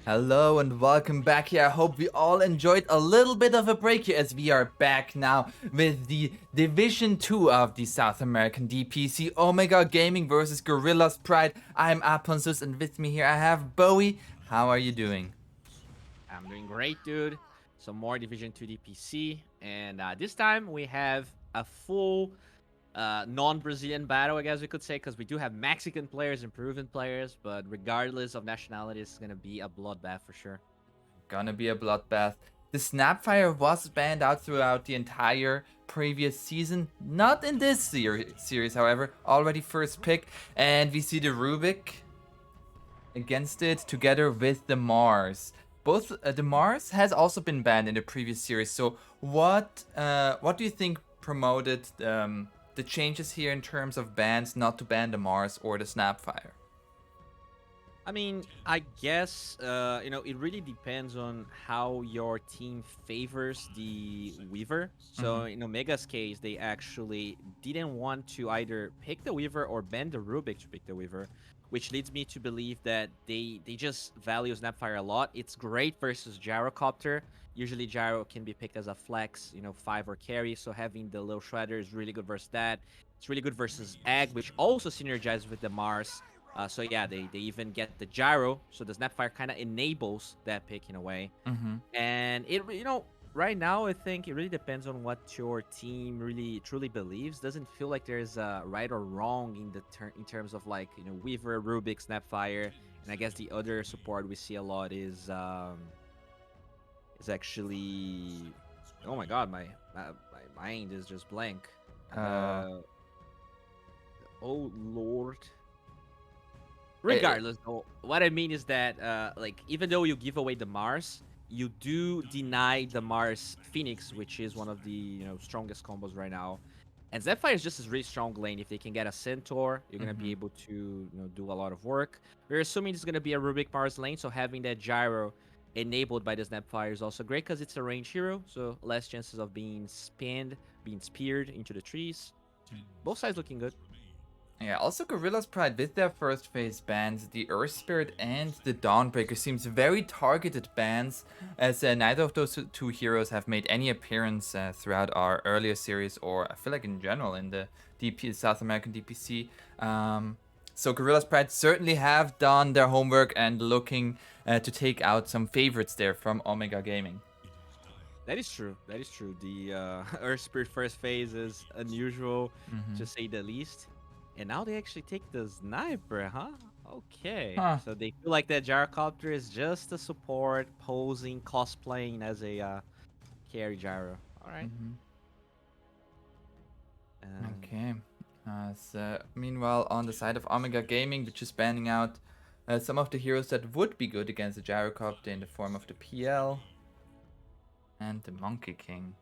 Hello and welcome back here. I hope we all enjoyed a little bit of a break here as we are back now with the Division 2 of the South American DPC Omega Gaming versus Gorilla's Pride. I'm aponzeus and with me here I have Bowie. How are you doing? I'm doing great, dude. Some more Division 2 DPC, and this time we have a full non-Brazilian battle, I guess we could say, because we do have Mexican players and Peruvian players, but regardless of nationality, it's gonna be a bloodbath for sure. Gonna be a bloodbath. The Snapfire was banned out throughout the entire previous season. Not in this series, however. Already first pick. And we see the Rubik against it together with the Mars. Both the Mars has also been banned in the previous series. So what do you think promoted the changes here in terms of bans not to ban the Mars or the Snapfire? I mean, I guess it really depends on how your team favors the Weaver. So in Omega's case, they actually didn't want to either pick the Weaver or ban the Rubik to pick the Weaver, which leads me to believe that they just value Snapfire a lot. It's great versus Gyrocopter. Usually Gyro can be picked as a flex, 5 or carry. So having the little Shredder is really good versus that. It's really good versus Egg, which also synergizes with the Mars. So yeah, they even get the gyro, so the Snapfire kind of enables that pick in a way. Mm-hmm. And right now I think it really depends on what your team really truly believes. Doesn't feel like there's a right or wrong in terms of like Weaver, Rubik, Snapfire, and I guess the other support we see a lot is actually, oh my god, my mind is just blank. Uh, Uh, oh lord. it, Regardless, though, what I mean is that, like, even though you give away the Mars, you do deny the Mars Phoenix, which is one of the strongest combos right now. And Zephyr is just a really strong lane. If they can get a Centaur, you're gonna be mm-hmm. able to do a lot of work. We're assuming it's gonna be a Rubik Mars lane, so having that gyro enabled by the Snapfire is also great because it's a range hero, so less chances of being spinned, being speared into the trees. Both sides looking good. Yeah, also Gorilla's Pride with their first phase bans, the Earth Spirit and the Dawnbreaker seems very targeted bans, as neither of those two heroes have made any appearance throughout our earlier series, or I feel like in general in the South American DPC. So Gorilla's Pride certainly have done their homework and looking to take out some favorites there from Omega Gaming. That is true. That is true. The Earth Spirit first phase is unusual, Mm-hmm. to say the least. And now they actually take the sniper, huh? Okay. Huh. So they feel like that gyrocopter is just a support, posing, cosplaying as a carry gyro. All right. Mm-hmm. Um, Okay. So meanwhile, on the side of Omega Gaming, which is banning out some of the heroes that would be good against the Gyrocopter in the form of the PL and the Monkey King.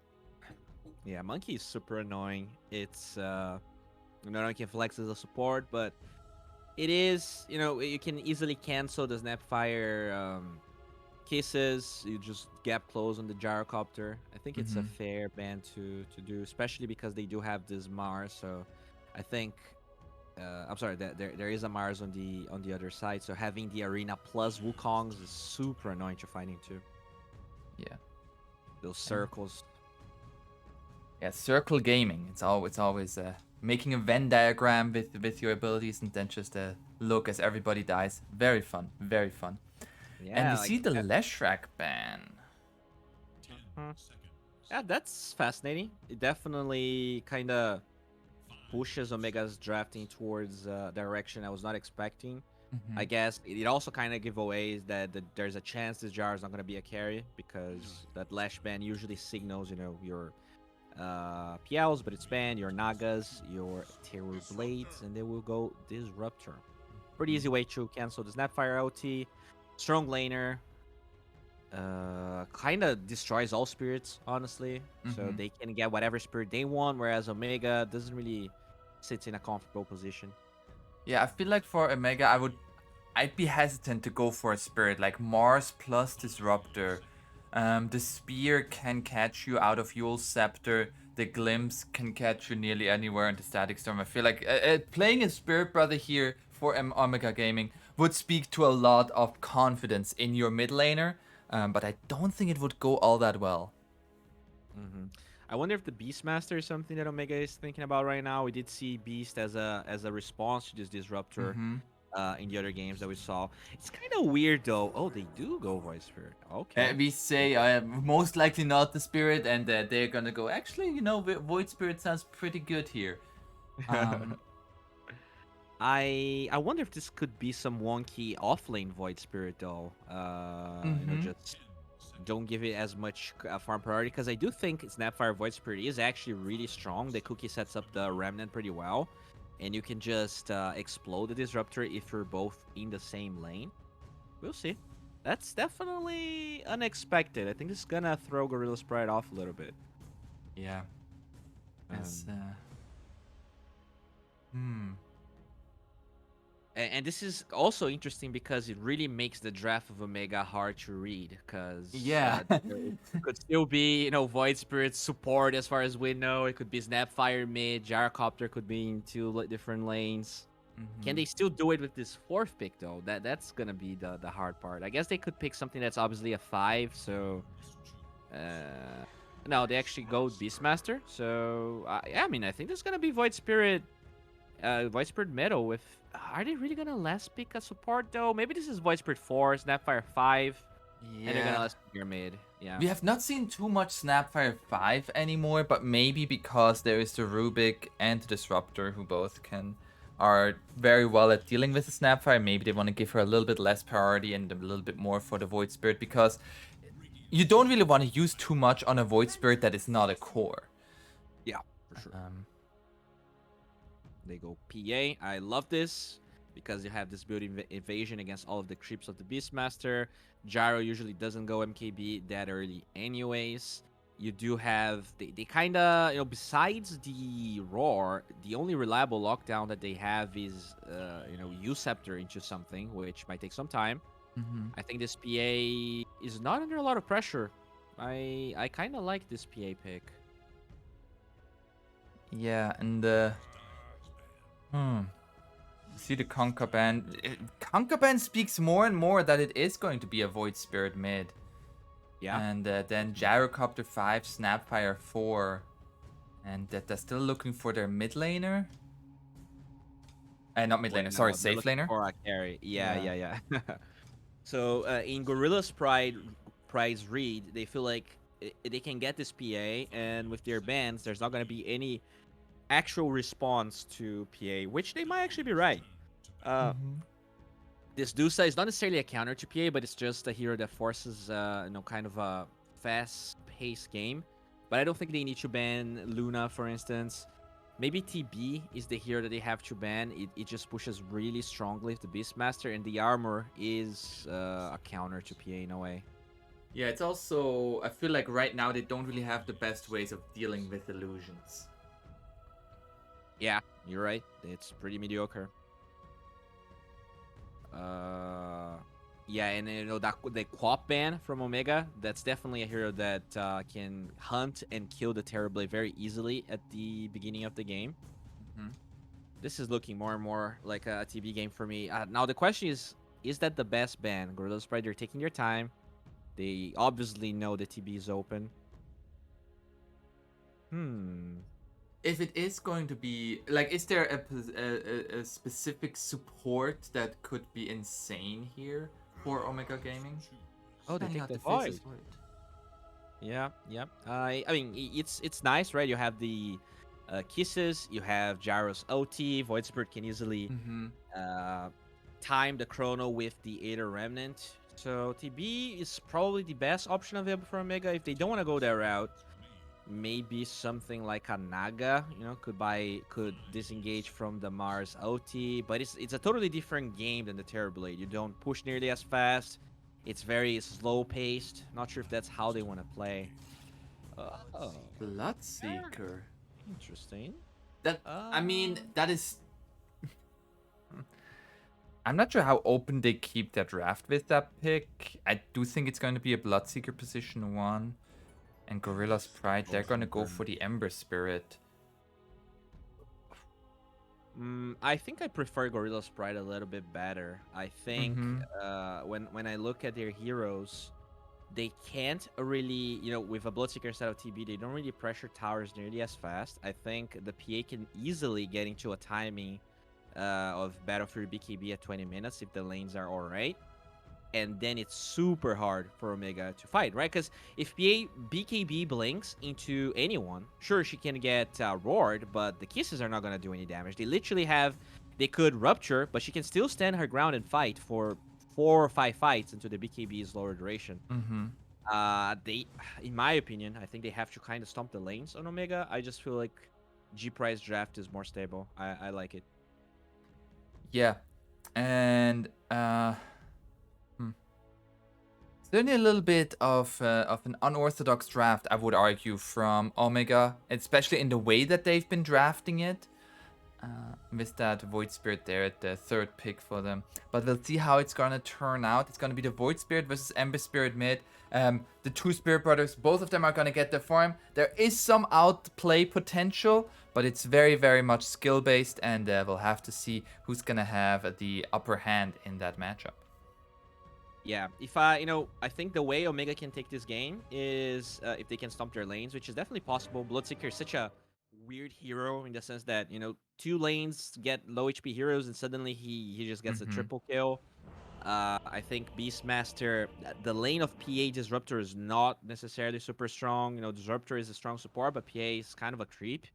yeah, Monkey is super annoying. It's it can flex as a support, but it is you can easily cancel the Snapfire kisses. You just gap close on the gyrocopter. I think it's a Mm-hmm. fair ban to do, especially because they do have this Mars. So I think I'm sorry that there is a Mars on the other side. So having the arena plus Wukongs is super annoying to find into Yeah. those And circles. yeah, Circle Gaming. It's always making a Venn diagram with your abilities and then just look as everybody dies. Very fun. Very fun. And we Yeah, like see the Leshrac ban. mhm. Yeah, that's fascinating. It definitely kind of pushes Omega's drafting towards direction I was not expecting. Mm-hmm. I guess it also kind of giveaways that there's a chance this jar is not going to be a carry because that Lash ban usually signals, your PLs, but it's banned, your Nagas, your Terror Blades, and they will go Disruptor. Pretty easy way to cancel the Snapfire LT. Strong laner, kind of destroys all spirits, honestly. So Mm-hmm. they can get whatever spirit they want, whereas Omega doesn't really sit in a comfortable position. Yeah, I feel like for Omega, I'd be hesitant to go for a spirit like Mars plus Disruptor. The spear can catch you out of Yule's scepter. The glimpse can catch you nearly anywhere in the static storm. I feel like playing a spirit brother here for Omega Gaming would speak to a lot of confidence in your mid laner, but I don't think it would go all that well. Hmm. I wonder if the Beastmaster is something that Omega is thinking about right now. We did see Beast as a response to this disruptor Mm-hmm. in the other games that we saw. It's kind of weird though. Oh, they do go Voice Spirit. Okay. We say most likely not the spirit, and they're gonna go. Actually, Void Spirit sounds pretty good here. Um, I wonder if this could be some wonky offlane Void Spirit though. mm-hmm. Just don't give it as much farm priority because I do think Snapfire Void Spirit is actually really strong. The cookie sets up the Remnant pretty well, and you can just explode the Disruptor if you're both in the same lane. We'll see. That's definitely unexpected. I think this is gonna throw Gorilla's Pride off a little bit. Yeah. It's, Um, hmm. And this is also interesting because it really makes the draft of Omega hard to read because Yeah. it could still be, Void Spirit support as far as we know. It could be Snapfire mid, Gyrocopter could be in two different lanes. Can Mm-hmm. they still do it with this fourth pick though? That's gonna be the hard part. I guess they could pick something that's obviously a 5, so no, they actually go with Beastmaster. So yeah, I mean, I think there's gonna be Void Spirit Meadow with. Are they really gonna last pick a support though? Maybe this is Void Spirit 4, Snapfire 5, and they're gonna Yeah. last pick your mid. Yeah. We have not seen too much Snapfire 5 anymore, but maybe because there is the Rubik and the Disruptor who both are very well at dealing with the Snapfire. Maybe they want to give her a little bit less priority and a little bit more for the Void Spirit, because you don't really want to use too much on a Void Spirit that is not a core. Yeah, for sure. They go PA. I love this because you have this build evasion against all of the creeps of the Beastmaster. Gyro usually doesn't go MKB that early anyways. You do have, they kind of, besides the Roar, the only reliable lockdown that they have is, U-Scepter into something, which might take some time. Mm-hmm. I think this PA is not under a lot of pressure. I kind of like this PA pick. Yeah, and see the Conquer Band. Conquer Band speaks more and more that it is going to be a Void Spirit mid. Yeah. And then Gyrocopter 5, Snapfire 4. And that they're still looking for their mid laner. Not mid laner, sorry, No, they're safe looking laner. for a carry. Yeah, Yeah. yeah, yeah. So in Gorilla's Pride's read, they feel like they can get this PA, and with their bans, there's not going to be any actual response to PA, which they might actually be right. This Dusa is not necessarily a counter to PA, but it's just a hero that forces, kind of a fast-paced game. But I don't think they need to ban Luna, for instance. Maybe TB is the hero that they have to ban. It just pushes really strongly with the Beastmaster, and the armor is a counter to PA in a way. Yeah, it's also, I feel like right now they don't really have the best ways of dealing with illusions. Yeah, you're right. It's pretty mediocre. Yeah, and that the Quap ban from Omega, that's definitely a hero that can hunt and kill the Terrorblade very easily at the beginning of the game. Mm-hmm. This is looking more and more like a TB game for me. Now the question is that the best ban? Gorilla's Pride, they're taking their time. They obviously know the TB is open. If it is going to be, like, is there a specific support that could be insane here for Omega Gaming? Oh, they Standing take out the faces. Void. Yeah, yeah. I mean, it's nice, right? You have the kisses, you have Gyro's OT. Void Spirit can easily time the chrono with the Aether Remnant. So TB is probably the best option available for Omega. If they don't want to go that route, maybe something like a Naga, could disengage from the Mars OT. But it's a totally different game than the Terrorblade. You don't push nearly as fast. It's very slow paced. Not sure if that's how they want to play. Oh, Bloodseeker. interesting. I mean, that is. I'm not sure how open they keep their draft with that pick. I do think it's going to be a Bloodseeker position 1. And Gorilla's Pride, they're going to go for the Ember Spirit. I think I prefer Gorilla Sprite a little bit better. I think Mm-hmm. when I look at their heroes, they can't really, with a Bloodseeker instead of TB, they don't really pressure towers nearly as fast. I think the PA can easily get into a timing of Battlefield BKB at 20 minutes if the lanes are alright. And then it's super hard for Omega to fight, right? Because if BKB blinks into anyone, sure, she can get roared, but the kisses are not going to do any damage. They could rupture, but she can still stand her ground and fight for 4 or 5 fights until the BKB is lower duration. Mm-hmm. In my opinion, I think they have to kind of stomp the lanes on Omega. I just feel like G Price draft is more stable. I like it. Yeah. And certainly a little bit of an unorthodox draft, I would argue, from Omega, especially in the way that they've been drafting it. With that Void Spirit there at the 3rd pick for them. But we'll see how it's gonna turn out. It's gonna be the Void Spirit versus Ember Spirit mid. The 2 Spirit Brothers, both of them are gonna get their form. There is some outplay potential, but it's very, very much skill based, and we'll have to see who's gonna have the upper hand in that matchup. Yeah, I think the way Omega can take this game is if they can stomp their lanes, which is definitely possible. Bloodseeker is such a weird hero in the sense that 2 lanes get low HP heroes and suddenly he just gets a Mm-hmm. triple kill. I think Beastmaster, the lane of PA Disruptor is not necessarily super strong. Disruptor is a strong support, but PA is kind of a creep.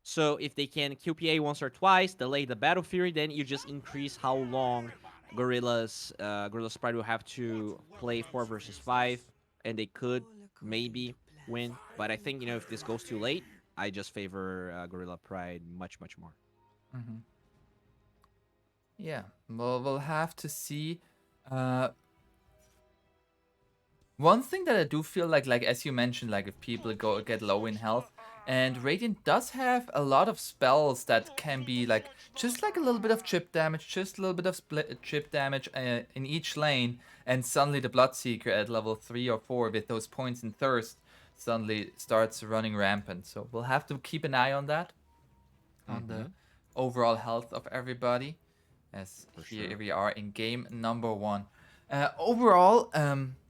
So if they can kill PA once or twice, delay the Battle Fury, then you just increase how long Gorilla Sprite will have to play 4 versus 5, and they could maybe win. But I think if this goes too late, I just favor Gorilla Pride much more. Mm-hmm. Yeah, well, we'll have to see. Uh, One thing that I do feel like as you mentioned, like if people get low in health, and Radiant does have a lot of spells that can be like just like a little bit of chip damage, just a little bit of split chip damage in each lane, and suddenly the Bloodseeker at level 3 or 4 with those points in thirst suddenly starts running rampant. So we'll have to keep an eye on that, on the overall health of everybody, as For here sure. we are in game number 1. Overall,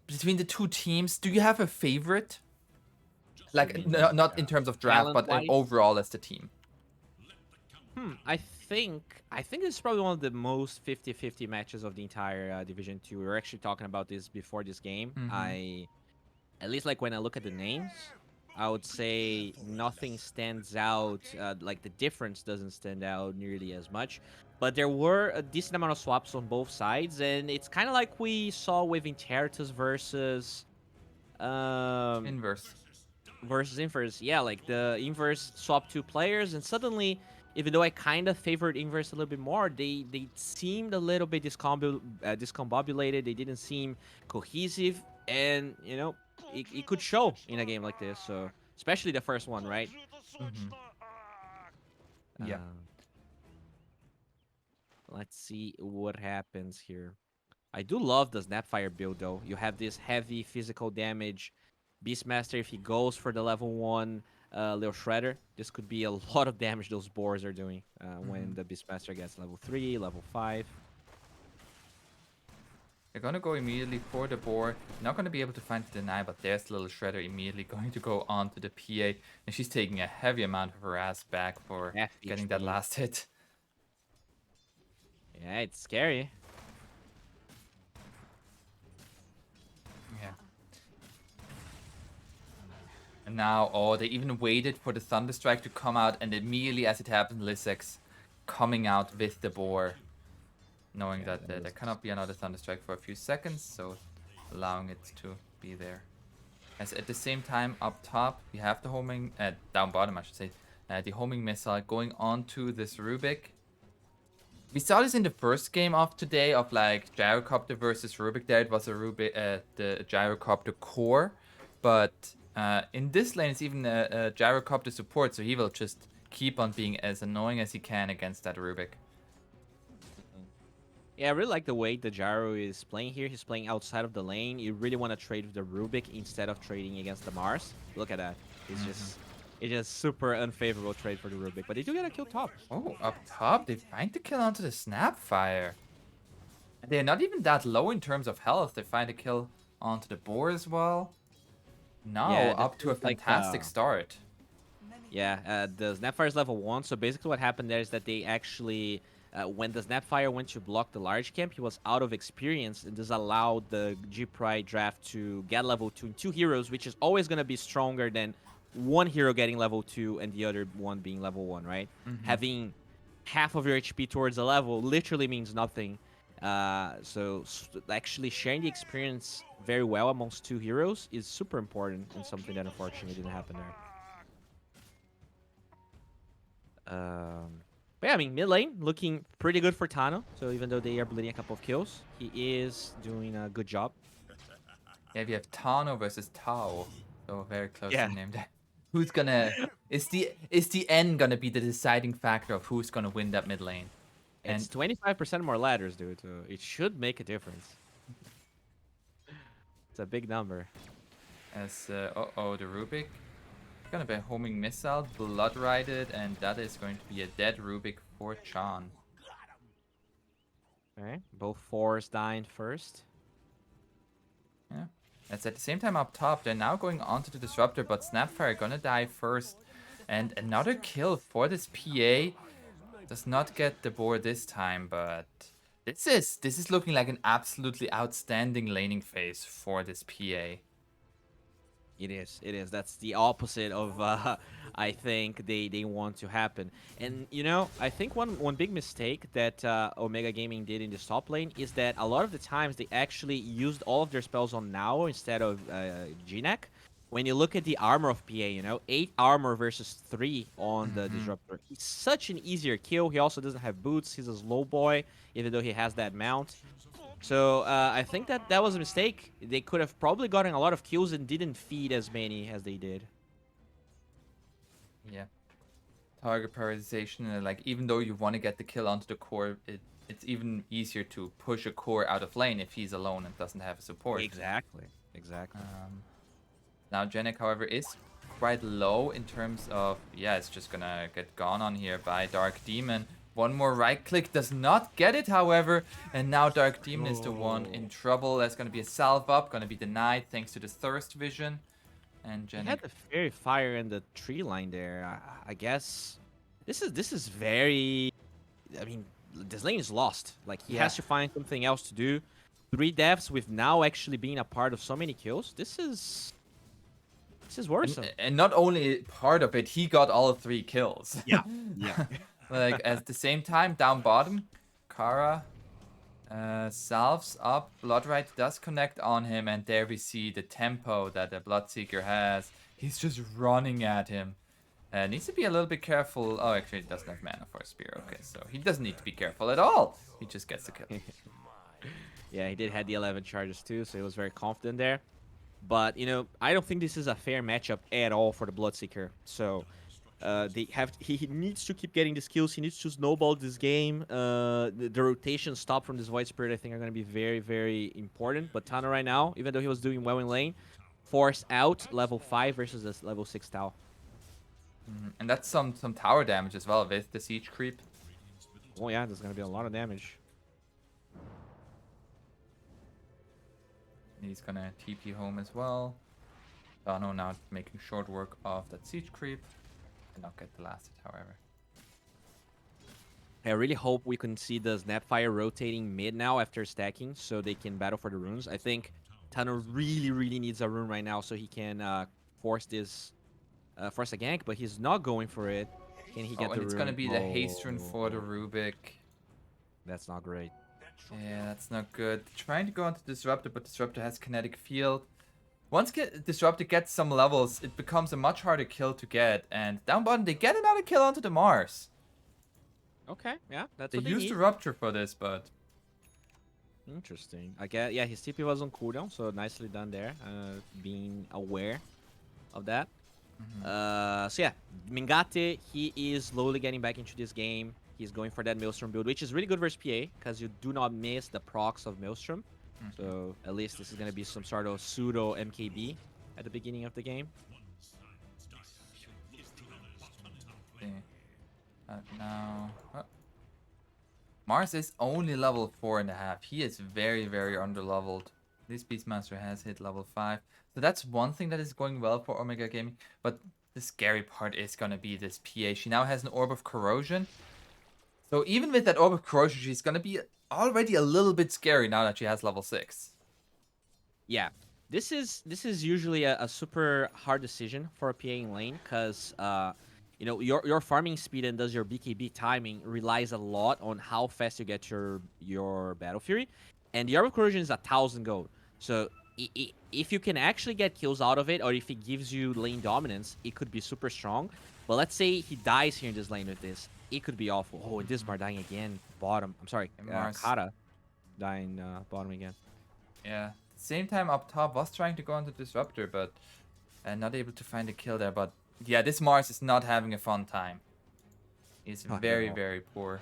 between the two teams, do you have a favorite? You Like, mean not in terms of draft, but talent-wise? overall as the team. I think this is probably one of the most 50-50 matches of the entire Division 2. We were actually talking about this before this game. Mm-hmm. At least like when I look at the names, I would say nothing stands out. Like the difference doesn't stand out nearly as much. But there were a decent amount of swaps on both sides, and it's kind of like we saw with Interitus um, Inverse. versus Inverse. Yeah, like the Inverse swapped 2 players, and suddenly, even though I kind of favored Inverse a little bit more, they seemed a little bit discombobulated. They didn't seem cohesive, and it could show in a game like this. So especially the first one, right? Mm-hmm. Yeah. Um, let's see what happens here. I do love the Snapfire build though. You have this heavy physical damage. Beastmaster, if he goes for the level 1 Lil Shredder, this could be a lot of damage those boars are doing when the Beastmaster gets level 3, level 5. They're gonna go immediately for the board. Not gonna be able to find the deny, but there's Little Shredder immediately going to go on to the PA, and she's taking a heavy amount of her ass back for Half getting that HP. last hit. Yeah, it's scary. Yeah. And now, oh, they even waited for the Thunderstrike to come out, and immediately as it happened, Lissex coming out with the boar, knowing Yeah, that there cannot be another Thunderstrike for a few seconds, so allowing it to be there. As at the same time, up top, we have the homing, down bottom, I should say, the homing missile going on to this Rubik. We saw this in the first game of today of like Gyrocopter versus Rubik. There it was a Rubik, the Gyrocopter core, but in this lane it's even a Gyrocopter support, so he will just keep on being as annoying as he can against that Rubik. Yeah, I really like the way the Gyro is playing here. He's playing outside of the lane. You really want to trade with the Rubik instead of trading against the Mars. Look at that. He's just It's just super unfavorable trade for the Rubik, but they do get a kill top. Oh, up top, they find the kill onto the Snapfire. And they're not even that low in terms of health. They find a kill onto the boar as well. Now, Yeah, this up to a is like fantastic start. yeah, the Snapfire is level 1, so basically what happened there is that they actually, when the Snapfire went to block the large camp, he was out of experience, and this allowed the G-Pride draft to get level 2 in 2 heroes, which is always going to be stronger than one hero getting level 2 and the other one being level 1, right? Having half of your HP towards a level literally means nothing. So actually sharing the experience very well amongst 2 heroes is super important, and something that unfortunately didn't happen there. But yeah, I mean, mid lane looking pretty good for Tano. So even though they are bleeding a couple of kills, he is doing a good job. Yeah, we have Tano versus Tao. So very closely Yeah. named. Who's gonna... Is the N gonna be the deciding factor of who's gonna win that mid lane? It's 25% more ladders, dude. So it should make a difference. It's a big number. As, uh-oh, the Rubik. Gonna be a homing missile, blood righted, and that is going to be a dead Rubik for Chan. Alright, both fours dying first. Yeah. That's at the same time up top. They're now going onto the Disruptor, but Snapfire gonna die first. And another kill for this PA. Does not get the board this time, but this is looking like an absolutely outstanding laning phase for this PA. It is. That's the opposite of I think they want to happen. And you know, I think one big mistake that Omega Gaming did in this top lane is that a lot of the times they actually used all of their spells on Nao instead of Gnek. When you look at the armor of PA, you know, 8 armor versus 3 on the Disruptor. He's such an easier kill. He also doesn't have boots. He's a slow boy, even though he has that mount. So I think that was a mistake. They could have probably gotten a lot of kills and didn't feed as many as they did. Yeah. Target prioritization, like even though you want to get the kill onto the core, it's even easier to push a core out of lane if he's alone and doesn't have a support. Exactly. Now Gnek, however, is quite low in terms of, yeah, it's just gonna get gone on here by Dark Demon. One more right click, does not get it, however, and now Dark Demon is the one in trouble. There's gonna be a salve up, gonna be denied thanks to the Thirst Vision. And He Gnek... had the fairy fire in the tree line there. I guess this is very. I mean, this lane is lost. Like he has to find something else to do. 3 deaths with now actually being a part of so many kills. This is worrisome. And not only part of it, he got all 3 kills. Yeah. Like at the same time, down bottom, Kara salves up. Bloodright does connect on him, and there we see the tempo that the Bloodseeker has. He's just running at him. Needs to be a little bit careful. Oh, actually, he doesn't have mana for a spear. Okay, so he doesn't need to be careful at all. He just gets the kill. Yeah, he did have the 11 charges too, so he was very confident there. But, you know, I don't think this is a fair matchup at all for the Bloodseeker. So, he needs to keep getting the skills. He needs to snowball this game. The rotation stop from this Void Spirit, I think, are going to be very, very important. But Tana right now, even though he was doing well in lane, forced out level 5 versus this level 6 Tau. And that's some tower damage as well with the siege creep. Oh yeah, there's going to be a lot of damage. He's gonna TP home as well. Dano now making short work of that siege creep. Cannot get the last hit, however. I really hope we can see the Snapfire rotating mid now after stacking so they can battle for the runes. I think Tano really needs a rune right now so he can force a gank, but he's not going for it. Can he get the rune? It's gonna be the haste rune for the Rubik. That's not great. Yeah, that's not good. Trying to go onto Disruptor, but Disruptor has kinetic field. Once Disruptor gets some levels, it becomes a much harder kill to get. And down bottom, they get another kill onto the Mars. Okay, yeah, that's They what used need. the Rupture for this, but... Interesting. I guess, yeah, his TP was on cooldown, so nicely done there. Being aware of that. So yeah, Mingate, he is slowly getting back into this game. He's going for that Maelstrom build, which is really good versus PA, because you do not miss the procs of Maelstrom. So at least this is going to be some sort of pseudo MKB at the beginning of the game. Now... Mars is only level 4.5. He is very, very underleveled. This Beastmaster has hit level 5. So that's one thing that is going well for Omega Gaming. But the scary part is going to be this PA. She now has an Orb of Corrosion. So even with that Orb of Corrosion, she's going to be already a little bit scary now that she has level 6. Yeah, this is usually a super hard decision for a PA in lane, because you know, your farming speed and does your BKB timing relies a lot on how fast you get your Battle Fury, and the Orb of Corrosion is 1,000 gold. So if you can actually get kills out of it, or if it gives you lane dominance, it could be super strong. But let's say he dies here in this lane with this, it could be awful. Oh, and this Mar dying again, bottom. I'm sorry, Kara dying bottom again. Yeah. Same time up top was trying to go on the Disruptor, but not able to find a kill there. But yeah, this Mars is not having a fun time. He's very, very poor.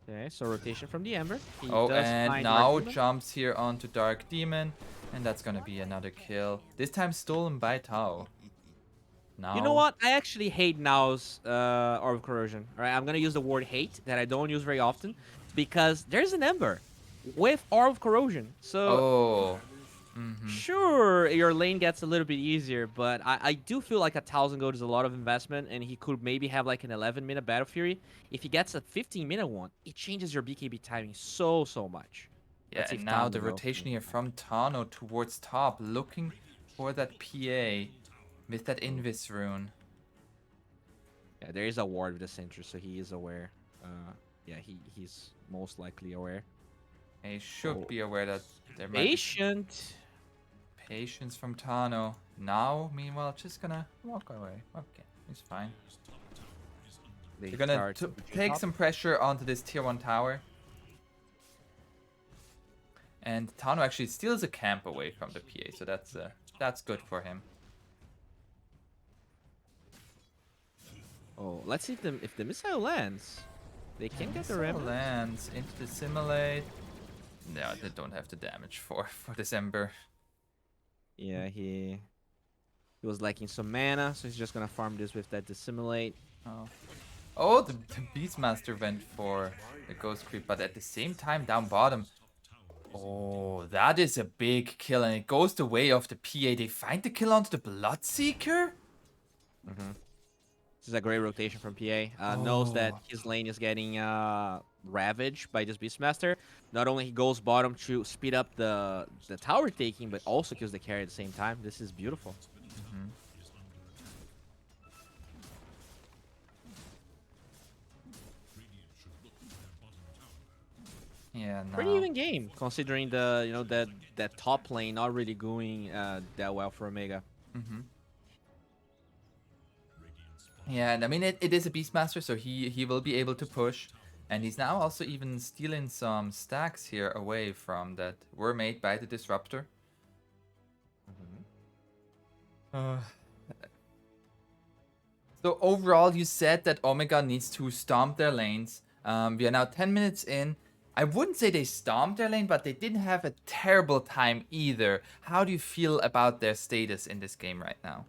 Okay, so rotation from the Ember. He and now jumps here onto Dark Demon, and that's gonna be another kill. This time stolen by Tao. Now... You know what? I actually hate Now's Orb of Corrosion. All right, I'm gonna use the word hate that I don't use very often, because there's an Ember with Orb of Corrosion. So sure, your lane gets a little bit easier, but I do feel like 1,000 gold is a lot of investment, and he could maybe have like an 11-minute Battle Fury. If he gets a 15-minute one, it changes your BKB timing so much. Yeah, and now the rotation here from Tano towards top, looking for that PA with that Invis rune. Yeah, there is a ward with the center, so he is aware. Yeah, he's most likely aware. He should be aware that there might be patience from Tano. Now, meanwhile, just gonna walk away. Okay, he's fine. They're gonna take some pressure onto this tier 1 tower. And Tano actually steals a camp away from the PA, so that's good for him. Oh, let's see if the missile lands. They can get the Remnant. Lands into the Simulate. No, they don't have the damage for this Ember. Yeah, he was lacking some mana, so he's just gonna farm this with that Dissimulate. Oh, the Beastmaster went for the Ghost Creep, but at the same time down bottom. Oh, that is a big kill, and it goes the way of the PA. They find the kill onto the Bloodseeker? This is a great rotation from PA. Knows that his lane is getting ravaged by this Beastmaster. Not only he goes bottom to speed up the tower taking, but also kills the carry at the same time. This is beautiful. Yeah, no. Pretty even game, considering the that top lane not really going that well for Omega. Yeah, and I mean it is a Beastmaster, so he will be able to push. And he's now also even stealing some stacks here away from that were made by the Disruptor. So overall, you said that Omega needs to stomp their lanes. We are now 10 minutes in. I wouldn't say they stomped their lane, but they didn't have a terrible time either. How do you feel about their status in this game right now?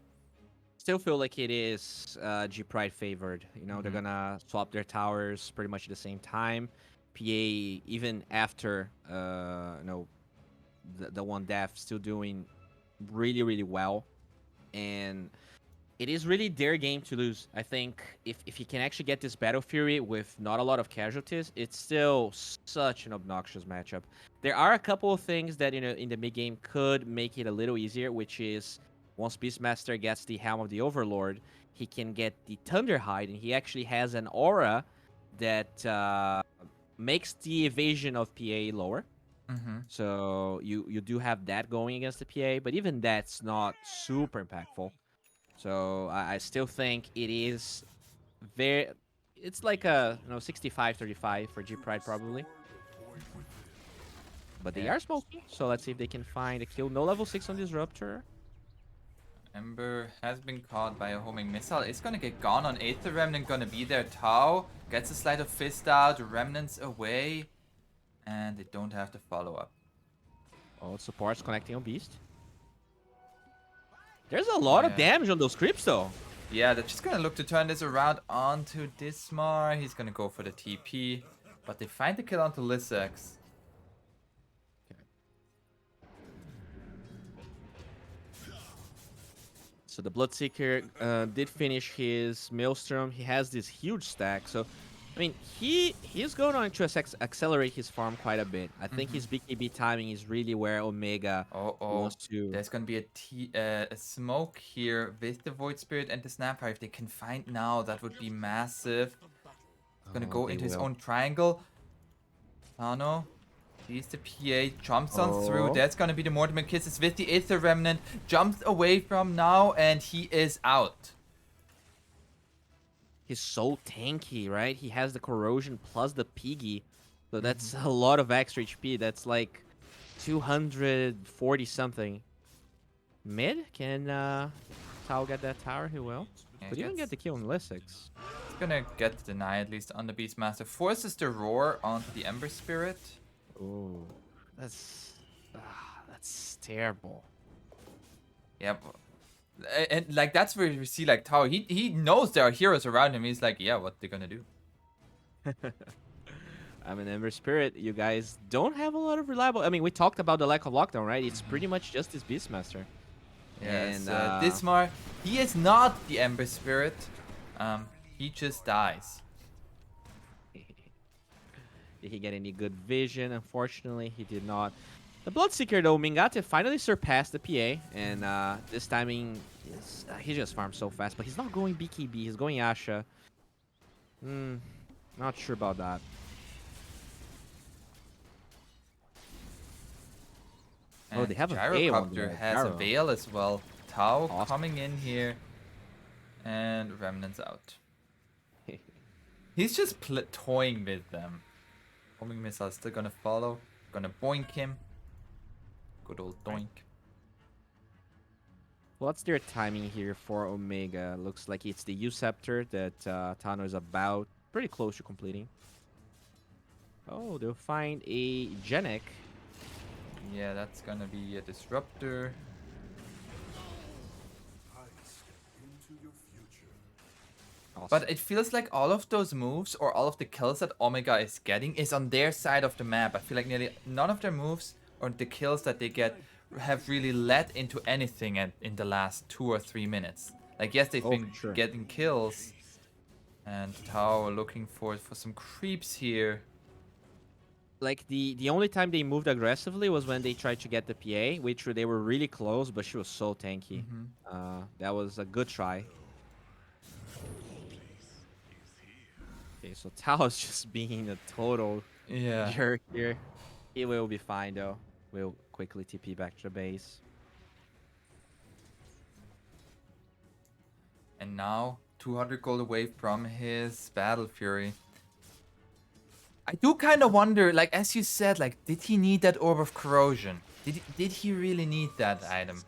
Still feel like it is G Pride favored. You know, they're gonna swap their towers pretty much at the same time. PA, even after the one death, still doing really well, and it is really their game to lose. I think if you can actually get this Battle Fury with not a lot of casualties, it's still such an obnoxious matchup. There are a couple of things that in the mid game could make it a little easier, which is once Beastmaster gets the Helm of the Overlord, he can get the Thunderhide, and he actually has an aura that makes the evasion of PA lower. So you do have that going against the PA, but even that's not super impactful. So I still think it is it's like a 65-35 for G Pride probably. But they are smoking, so let's see if they can find a kill. No level 6 on Disruptor. Ember has been caught by a homing missile. It's gonna get gone on Aether Remnant, gonna be there. Tau gets a Sleight of Fist out, Remnants away, and they don't have the follow-up. Oh, support's connecting on Beast. There's a lot of damage on those creeps though. Yeah, they're just gonna look to turn this around onto Dismar. He's gonna go for the TP, but they find the kill onto Lissex. So the Bloodseeker did finish his Maelstrom. He has this huge stack. So, I mean, he's going on to accelerate his farm quite a bit. I think his BKB timing is really where Omega Oh, wants to. there's gonna be a smoke here with the Void Spirit and the Snapfire. If they can find now, that would be massive. Gonna Oh, go they into his will. own triangle. Tano. Sees the PA, jumps on through. Oh. That's gonna be the Mortimer Kisses with the Aether Remnant. Jumps away from now, and he is out. He's so tanky, right? He has the corrosion plus the Piggy. So that's a lot of extra HP. That's like 240 something. Mid? Can Tao get that tower? He will. Yeah, Could even get the kill on Lissex. He's gonna get the deny at least on the Beastmaster. Forces the roar onto the Ember Spirit. Oh, that's terrible. Yep. And like that's where we see like Tao. He knows there are heroes around him. He's like, yeah, what they're gonna do? I'm an Ember Spirit. You guys don't have a lot of reliable. I mean, we talked about the lack of lockdown, right? It's pretty much just this Beastmaster. Yes, And Dismar, he is not the Ember Spirit. He just dies. did he get any good vision? Unfortunately, he did not. The Bloodseeker, though, Mingate finally surpassed the PA, and this timing, he just farms so fast. But he's not going BKB, he's going Asha. Not sure about that. And Oh, they have a Veil on Gyrocopter there. has a Gyro. Veil as well. Tau Awesome. coming in here. And Remnants out. He's just toying with them. Homing missile still gonna follow. Gonna boink him. Good old doink. What's their timing here for Omega? Looks like it's the U-Scepter that Tano is about pretty close to completing. Oh, they'll find a Genic. Yeah, that's gonna be a disruptor. Awesome. But it feels like all of those moves or all of the kills that Omega is getting is on their side of the map. I feel like nearly none of their moves or the kills that they get have really led into anything in the last 2 or 3 minutes. Like, yes, they've been sure. getting kills. And Tao looking for some creeps here. Like the only time they moved aggressively was when they tried to get the PA, which they were really close, but she was so tanky. That was a good try. Okay, so Tao is just being a total Yeah. jerk here. He will be fine though. We'll quickly TP back to the base. And now 200 gold away from his Battle Fury. I do kind of wonder, like as you said, like did he need that Orb of Corrosion? Did he really need that item?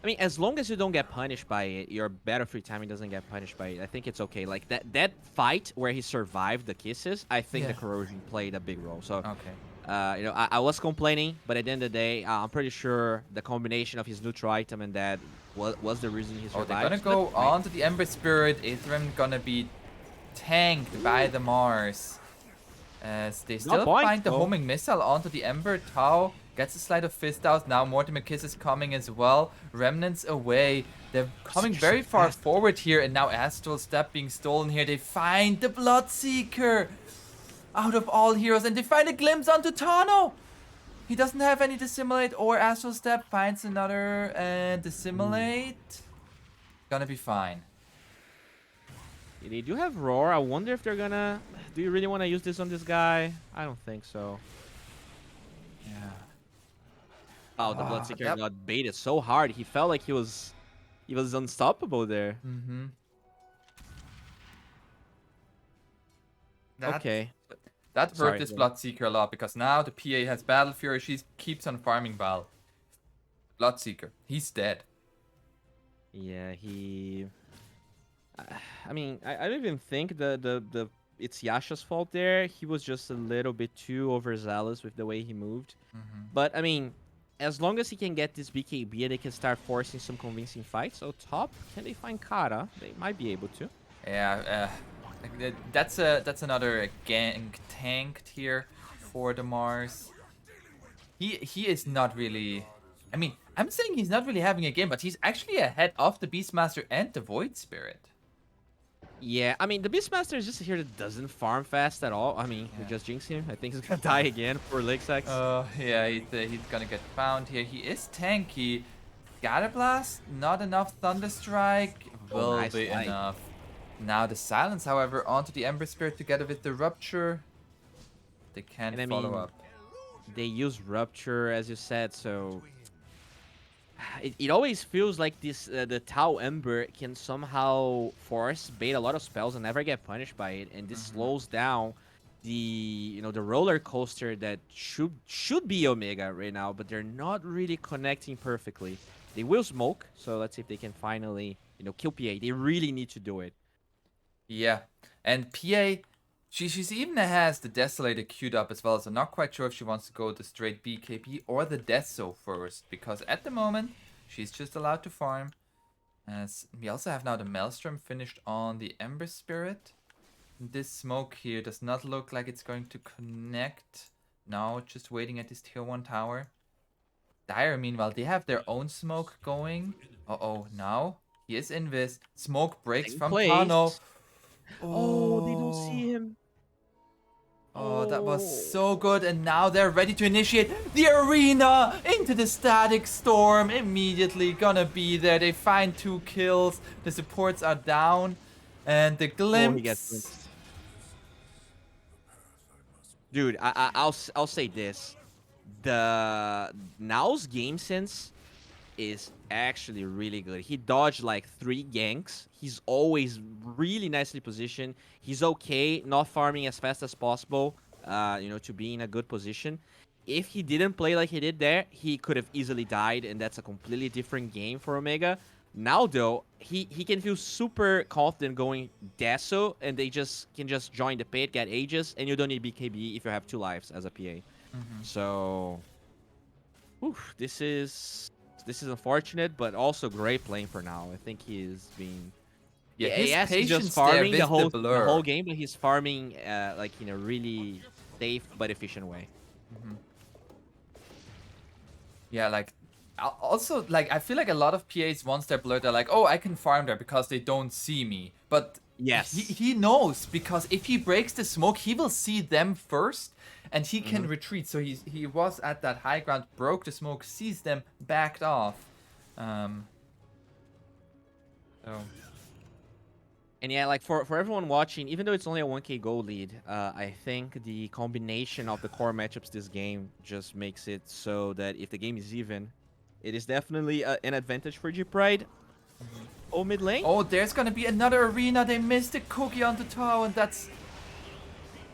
I mean, as long as you don't get punished by it, your battlefield timing doesn't get punished by it. I think it's okay. Like that fight where he survived the kisses, I think the Yeah. corrosion played a big role. So, Okay. you know, I was complaining, but at the end of the day, I'm pretty sure the combination of his neutral item and that was the reason he Oh, survived. they're gonna So go that's fine. on to the Ember Spirit. Aetherem gonna be tanked by the Mars. As they still point, find the though. homing missile onto the Ember. Tau gets a Slide of Fist out. Now Mortimer Kiss is coming as well. Remnants away. They're coming You're very so far fast. forward here. And now Astral Step being stolen here. They find the Bloodseeker. Out of all heroes. And they find a glimpse onto Tano. He doesn't have any Dissimulate or Astral Step. Finds another Dissimulate. Gonna be fine. They do have Roar. I wonder if they're gonna... Do you really want to use this on this guy? I don't think so. Yeah. Oh, the Bloodseeker yep. got baited so hard. He felt like he was unstoppable there. Mm-hmm. Okay. That hurt Sorry, this go on. Bloodseeker a lot because now the PA has Battle Fury. She keeps on farming Val. Bloodseeker, he's dead. Yeah, he... I mean, I don't even think it's Yasha's fault there. He was just a little bit too overzealous with the way he moved. But, I mean, as long as he can get this BKB and they can start forcing some convincing fights. So top, can they find Kara? They might be able to. Yeah, that's another gank tanked here for the Mars. He is not really. I mean, I'm saying he's not really having a game, but he's actually ahead of the Beastmaster and the Void Spirit. Yeah, I mean, the Beastmaster is just here that doesn't farm fast at all. I mean, we just jinxed him. I think he's gonna die again for Lixax. Yeah, he's gonna get found here. He is tanky. Scatter Blast, not enough. Thunderstrike will nice be fight. enough. Now the Silence, however, onto the Ember Spirit together with the Rupture. They can't And I follow mean, up. they use Rupture, as you said, so it always feels like this the Tau Ember can somehow force bait a lot of spells and never get punished by it, and this slows down the the roller coaster that should be Omega right now, but they're not really connecting perfectly. They will smoke, so let's see if they can finally kill PA. They really need to do it. Yeah, and PA, she's even has the Desolator queued up as well, so not quite sure if she wants to go the straight BKB or the Death Soul first, because at the moment, she's just allowed to farm. As we also have now the Maelstrom finished on the Ember Spirit. This smoke here does not look like it's going to connect. Now, just waiting at this tier 1 tower. Dire, meanwhile, they have their own smoke going. Uh-oh, now he is invis. Smoke breaks from Tano. Oh, they don't see him. Oh, that was so good. And now they're ready to initiate the arena into the static storm. Immediately gonna be there. They find 2 kills. The supports are down. And the glimpse. He gets glimpsed. Dude, I'll say this. The Now's game sense is actually really good. He dodged like 3 ganks. He's always really nicely positioned. He's okay not farming as fast as possible, to be in a good position. If he didn't play like he did there, he could have easily died, and that's a completely different game for Omega. Now, though, he can feel super confident going Deso, and they can just join the pit, get Aegis, and you don't need BKB if you have 2 lives as a PA. So, this is unfortunate, but also great playing for now. I think he's been His he's patience just farming there the with the whole game, but he's farming like in a really safe but efficient way. Yeah, like also like I feel like a lot of PAs once they're blurred, they're like, oh, I can farm there because they don't see me. But Yes. he knows, because if he breaks the smoke, he will see them first and he can retreat. So he was at that high ground, broke the smoke, sees them, backed off. And yeah, like for everyone watching, even though it's only a 1k gold lead, I think the combination of the core matchups this game just makes it so that if the game is even, it is definitely an advantage for G Pride. Oh, mid lane. Oh, there's gonna be another arena. They missed the cookie on the tower, and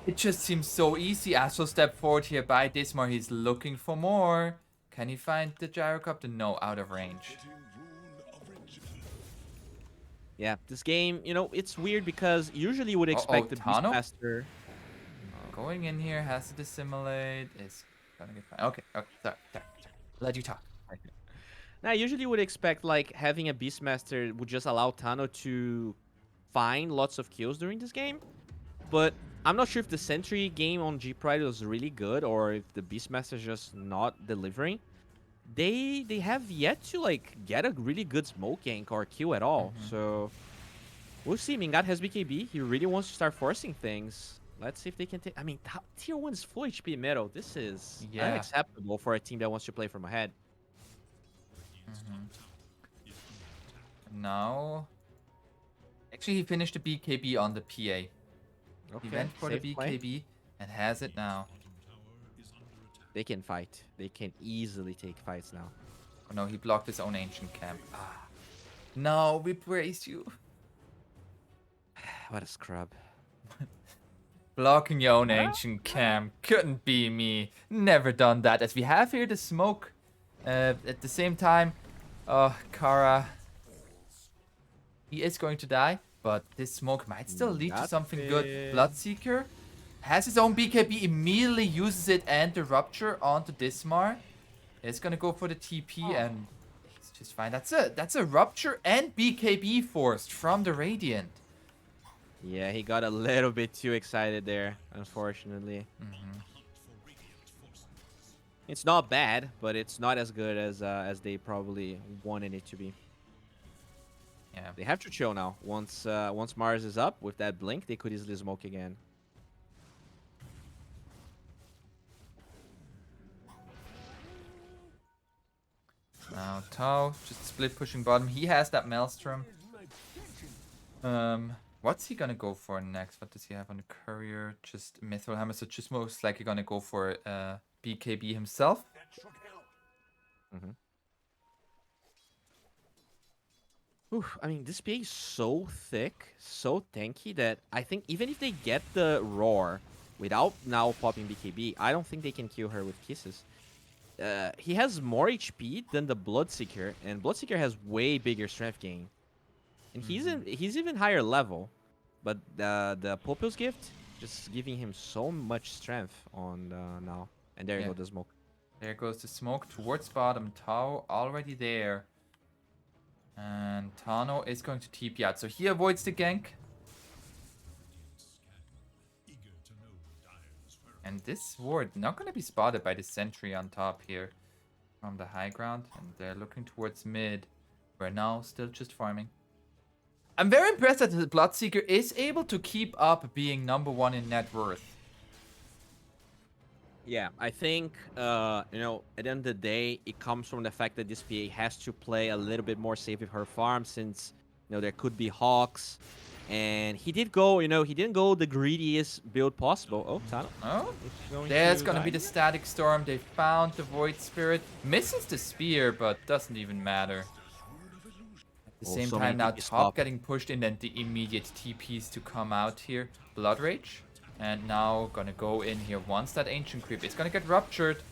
it just seems so easy. Astral step forward here by Dismar. He's looking for more. Can he find the gyrocopter? No, out of range. Yeah, this game, it's weird because usually you would expect the Tano? Beastmaster. Going in here, has to dissimulate. Is gonna get fine. Okay, sorry. Let you talk. Now, usually you would expect like having a Beastmaster would just allow Tano to find lots of kills during this game, but I'm not sure if the Sentry game on G Pride was really good or if the Beastmaster is just not delivering. They have yet to like get a really good smoke gank or kill at all. So we'll see. Mingat has BKB. He really wants to start forcing things. Let's see if they can take. I mean, tier 1 is full HP metal. This is unacceptable for a team that wants to play from ahead. Now, actually, he finished the BKB on the PA. Okay, He went for the BKB play. and has it now. They can fight. They can easily take fights now. Oh no, he blocked his own ancient camp. No, we praise you. What a scrub. Blocking your own ancient camp couldn't be me. Never done that. As we have here the smoke. At the same time, Kara, he is going to die, but this smoke might still lead to something good. Bloodseeker has his own BKB, immediately uses it and the Rupture onto Dismar. He's gonna go for the TP and he's just fine. That's a rupture and BKB forced from the Radiant. Yeah, he got a little bit too excited there, unfortunately. It's not bad, but it's not as good as they probably wanted it to be. Yeah. They have to chill now. Once Mars is up with that blink, they could easily smoke again. Now Tau just split pushing bottom. He has that Maelstrom. What's he gonna go for next? What does he have on the courier? Just Mithril Hammer, so just most likely gonna go for BKB himself. Oof, I mean, this PA is so thick, so tanky that I think even if they get the Roar without now popping BKB, I don't think they can kill her with kisses. He has more HP than the Bloodseeker, and Bloodseeker has way bigger strength gain. And he's even higher level, but the Popil's gift just giving him so much strength on now. And there you go, the smoke. There goes the smoke towards bottom. Tau already there. And Tano is going to TP out, so he avoids the gank. And this ward not going to be spotted by the sentry on top here from the high ground. And they're looking towards mid. We're now still just farming. I'm very impressed that the Bloodseeker is able to keep up being #1 in net worth. Yeah, I think, at the end of the day, it comes from the fact that this PA has to play a little bit more safe with her farm since, there could be Hawks. And he did go, he didn't go the greediest build possible. Oh, Tano. Oh, there's gonna be the Static Storm. They found the Void Spirit. Misses the Spear, but doesn't even matter. At the same time, now top getting pushed in and the immediate TPs to come out here. Blood Rage. And now gonna go in here once that Ancient Creep is gonna get ruptured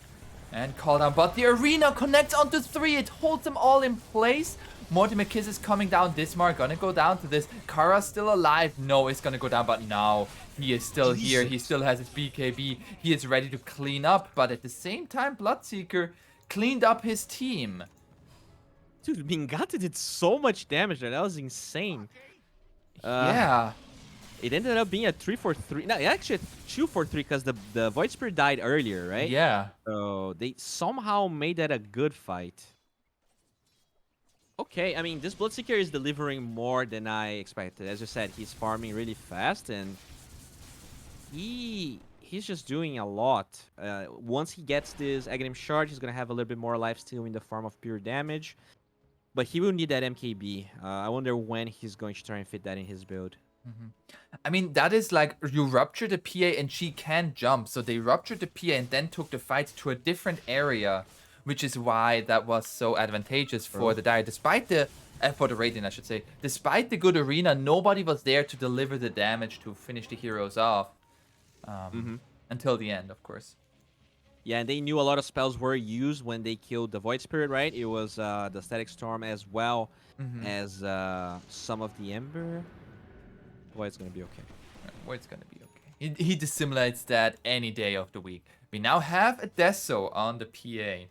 and called down. But the Arena connects onto 3. It holds them all in place. Mortimer Kiss is coming down. Dismar gonna go down to this. Kara's still alive. No, it's gonna go down, but now he is still here. He still has his BKB. He is ready to clean up, but at the same time, Bloodseeker cleaned up his team. Dude, Mingata did so much damage there. That was insane. Yeah. It ended up being a 3-4-3. No, actually a 2-4-3 because the Void Spirit died earlier, right? Yeah. So they somehow made that a good fight. Okay, I mean, this Bloodseeker is delivering more than I expected. As you said, he's farming really fast, and he's just doing a lot. Once he gets this Aghanim Shard, he's going to have a little bit more lifesteal in the form of pure damage. But he will need that MKB. I wonder when he's going to try and fit that in his build. I mean, that is like, you rupture the PA and she can jump. So they ruptured the PA and then took the fight to a different area, which is why that was so advantageous for the Dire. Despite the, for the Radiant, I should say. Despite the good arena, nobody was there to deliver the damage to finish the heroes off. Until the end, of course. Yeah, and they knew a lot of spells were used when they killed the Void Spirit, right? It was the Static Storm as well as some of the Ember. Void's gonna be okay. Void's gonna be okay. He dissimulates that any day of the week. We now have a Deso on the PA.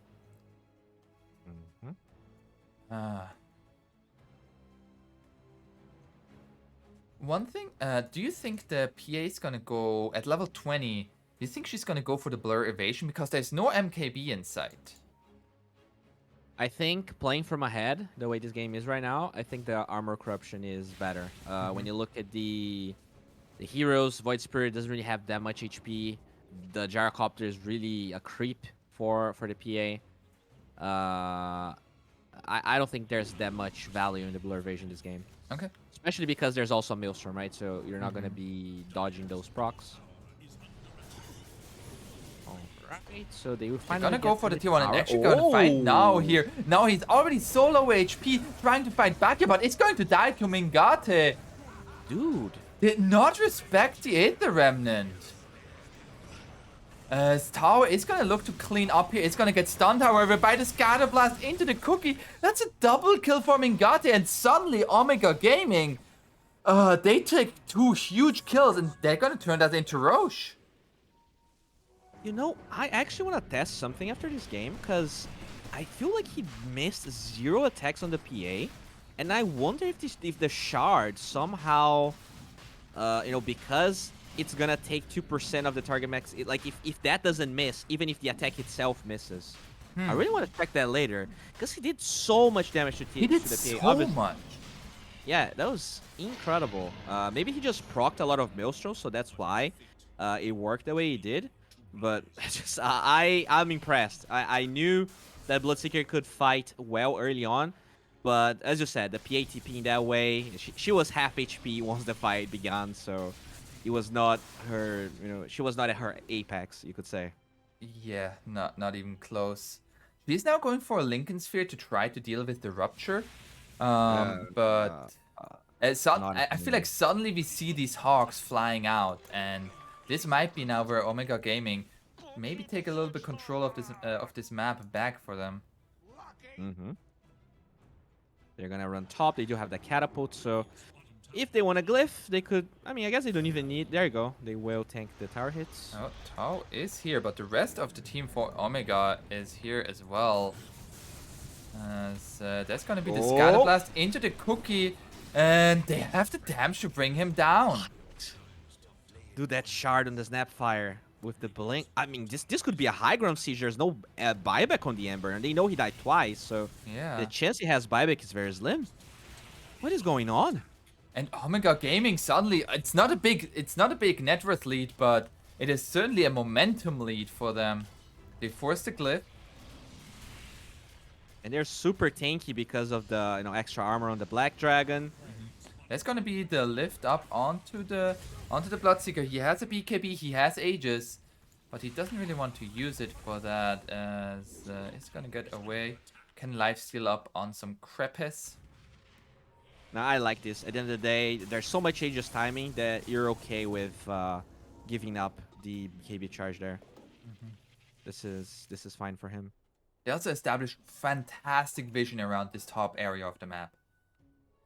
One thing, do you think the PA is gonna go at level 20? Do you think she's gonna go for the Blur Evasion? Because there's no MKB in sight. I think playing from ahead, the way this game is right now, I think the Armor Corruption is better. When you look at the heroes, Void Spirit doesn't really have that much HP. The Gyrocopter is really a creep for the PA. I don't think there's that much value in the Blur Evasion this game. Okay. Especially because there's also a Maelstrom, right? So you're not going to be dodging those procs. Alright, so they will finally gonna go for the tier 1 and actually gonna fight now here. Now he's already so low HP, trying to fight back here, but it's going to die to Mingate. Dude. Did not respect the Aether Remnant. Tower is gonna look to clean up here. It's gonna get stunned, however, by the Scatter Blast into the cookie. That's a double kill for Mingate, and suddenly Omega Gaming, they take 2 huge kills, and they're gonna turn that into Roche. You know, I actually want to test something after this game, because I feel like he missed 0 attacks on the PA, and I wonder if the shard somehow, because it's gonna take 2% of the target max. Like if that doesn't miss, even if the attack itself misses, I really want to check that later because he did so much damage to, He did to the PA. so Obviously, much. yeah, that was incredible. Maybe he just procced a lot of Maelstrom, so that's why it worked the way it did. But just I'm impressed. I knew that Bloodseeker could fight well early on, but as you said, the PATP in that way, she was half HP once the fight began, so it was not her. She was not at her apex, you could say. Yeah, not even close. He's now going for a Lincoln Sphere to try to deal with the rupture. But Not I feel like suddenly we see these hawks flying out, and this might be now where Omega Gaming maybe take a little bit control of this map back for them. They're gonna run top. They do have the catapult, so if they want a glyph, they could. I mean, I guess they don't even need. There you go. They will tank the tower hits. Oh, Tao is here, but the rest of the team for Omega is here as well. So that's gonna be the Scatterblast into the cookie, and they have the damage to bring him down. Do that shard on the Snapfire with the blink. I mean, this could be a high ground siege. There's no buyback on the Ember, and they know he died twice, so Yeah. the chance he has buyback is very slim. What is going on? And Omega Gaming suddenly, it's not a big net worth lead, but it is certainly a momentum lead for them. They forced the glyph. And they're super tanky because of the extra armor on the Black Dragon. That's gonna be the lift up onto the Bloodseeker. He has a BKB, he has Aegis, but he doesn't really want to use it for that, as he's gonna get away. Can lifesteal up on some Crepes. Now I like this. At the end of the day, there's so much Aegis timing that you're okay with giving up the BKB charge there. This is fine for him. They also established fantastic vision around this top area of the map.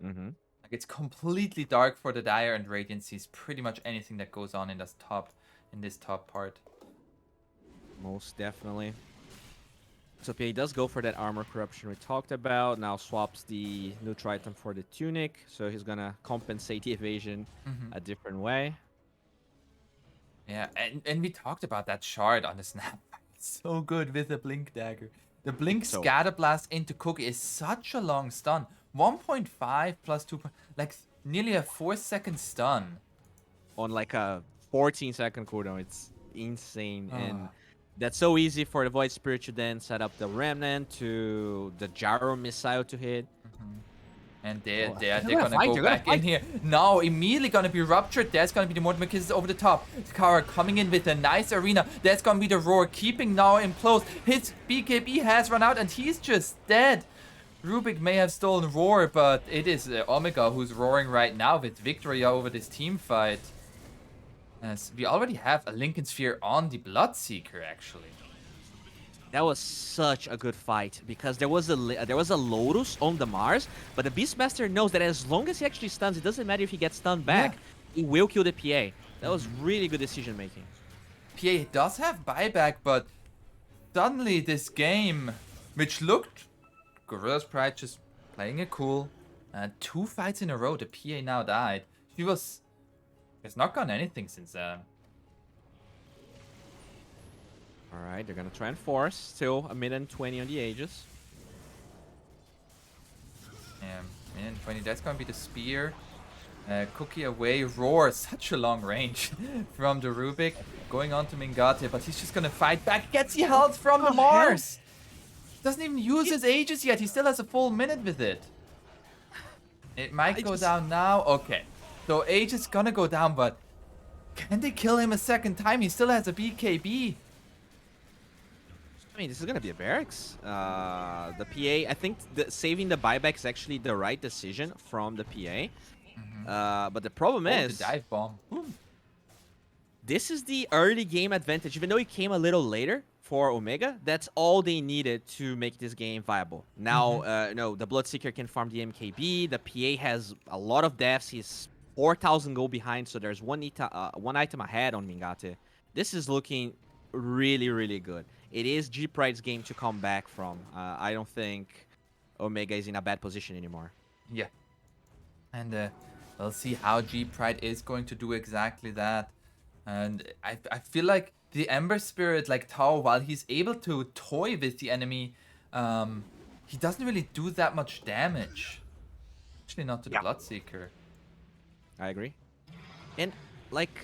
Like, it's completely dark for the Dire, and Radiant sees pretty much anything that goes on in this top part. Most definitely. So PA does go for that armor corruption we talked about. Now swaps the neutral item for the tunic, so he's gonna compensate the evasion a different way. Yeah, and we talked about that shard on the snap. It's so good with the Blink Dagger. The Blink Scatterblast into Cookie is such a long stun. 1.5 plus 2, like nearly a 4-second stun. On like a 14-second cooldown. It's insane. And that's so easy for the Void Spirit to then set up the Remnant to the Gyro Missile to hit. And they're gonna go back in here. Now, immediately gonna be ruptured. There's gonna be the Mortimer Kisses over the top. Kara coming in with a nice arena. There's gonna be the Roar, keeping now in close. His BKB has run out, and he's just dead. Rubik may have stolen Roar, but it is Omega who's roaring right now with victory over this team fight. As we already have a Lincoln Sphere on the Bloodseeker, actually. That was such a good fight because there was a Lotus on the Mars, but the Beastmaster knows that as long as he actually stuns, it doesn't matter if he gets stunned back, he will kill the PA. That was really good decision making. PA does have buyback, but suddenly this game, which looked Gorilla's Pride just playing it cool, 2 fights in a row, the PA now died. It's not gone anything since then. Alright, they're gonna try and force. Still a minute and 20 on the Aegis. Yeah, minute and 20. That's gonna be the spear. Cookie away. Roar. Such a long range from the Rubik. Going on to Mingate, but he's just gonna fight back. Gets the health from the Mars. Doesn't even use his Aegis yet. He still has a full minute with it. It might go down now. Okay. So Aegis gonna go down, but can they kill him a second time? He still has a BKB. I mean, this is gonna be a barracks. The PA, I think saving the buyback is actually the right decision from the PA. But the problem is the dive bomb. Boom. This is the early game advantage. Even though it came a little later for Omega, that's all they needed to make this game viable. Now, the Bloodseeker can farm the MKB. The PA has a lot of deaths. He's 4,000 gold behind, so there's one item ahead on Mingate. This is looking really, really good. it is G Pride's game to come back from. I don't think Omega is in a bad position anymore. Yeah. And we'll see how G Pride is going to do exactly that. And I feel like the Ember Spirit, like Tao, while he's able to toy with the enemy, he doesn't really do that much damage. Actually, not to the Yeah. Bloodseeker. I agree. And like,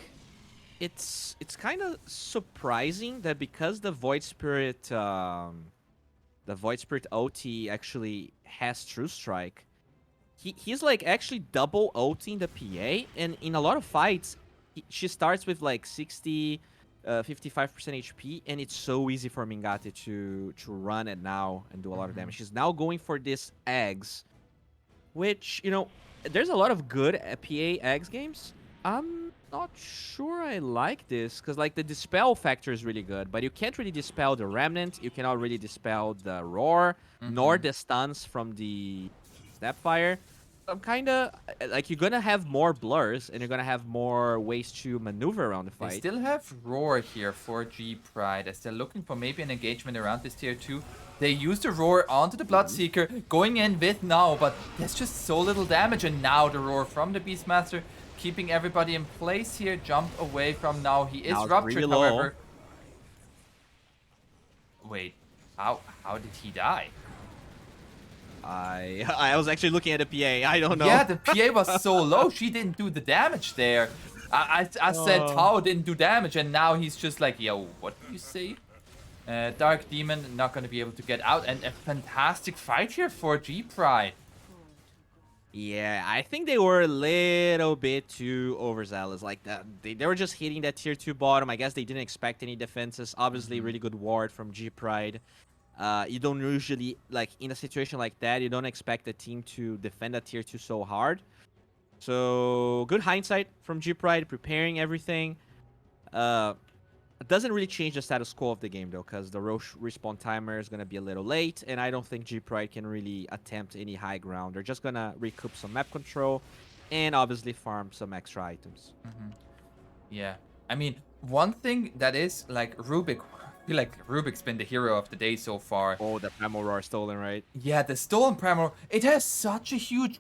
it's kind of surprising that because the Void Spirit OT actually has True Strike, he's like actually double ulting the PA, and in a lot of fights, she starts with like 60, 55% HP, and it's so easy for Mingate to run it now and do a lot of damage. She's now going for this eggs, which, you know, there's a lot of good PA eggs games. I'm not sure I like this, because like the dispel factor is really good, but you can't really dispel the remnant, you cannot really dispel the roar, nor the stuns from the Snapfire. I'm kind of like, you're gonna have more blurs and you're gonna have more ways to maneuver around the They fight. still have Roar here for G Pride as they're looking for maybe an engagement around this tier 2. They use the Roar onto the Bloodseeker, going in with now, but there's just so little damage, and now the Roar from the Beastmaster, keeping everybody in place here. Jump away from now. He is Now it's ruptured, really low. however. Wait, how did he die? I was actually looking at the PA. I don't know. Yeah, the PA was so low. She didn't do the damage there. I said Tao didn't do damage, and now he's just like, yo, what did you say? Dark Demon not going to be able to get out, and a fantastic fight here for G Pride. Yeah, I think they were a little bit too overzealous. Like that, they were just hitting that tier 2 bottom. I guess they didn't expect any defenses. Obviously, really good ward from G Pride. You don't usually, like, in a situation like that, you don't expect the team to defend a tier 2 so hard. So, good hindsight from G Pride, preparing everything. It doesn't really change the status quo of the game, though, because the Roche respawn timer is going to be a little late, and I don't think G Pride can really attempt any high ground. They're just going to recoup some map control and obviously farm some extra items. Yeah, I mean, one thing that is, like, Rubik, I feel like Rubik's been the hero of the day so far. Oh, the Primal Roar stolen, right? Yeah, the stolen Primal, it has such a huge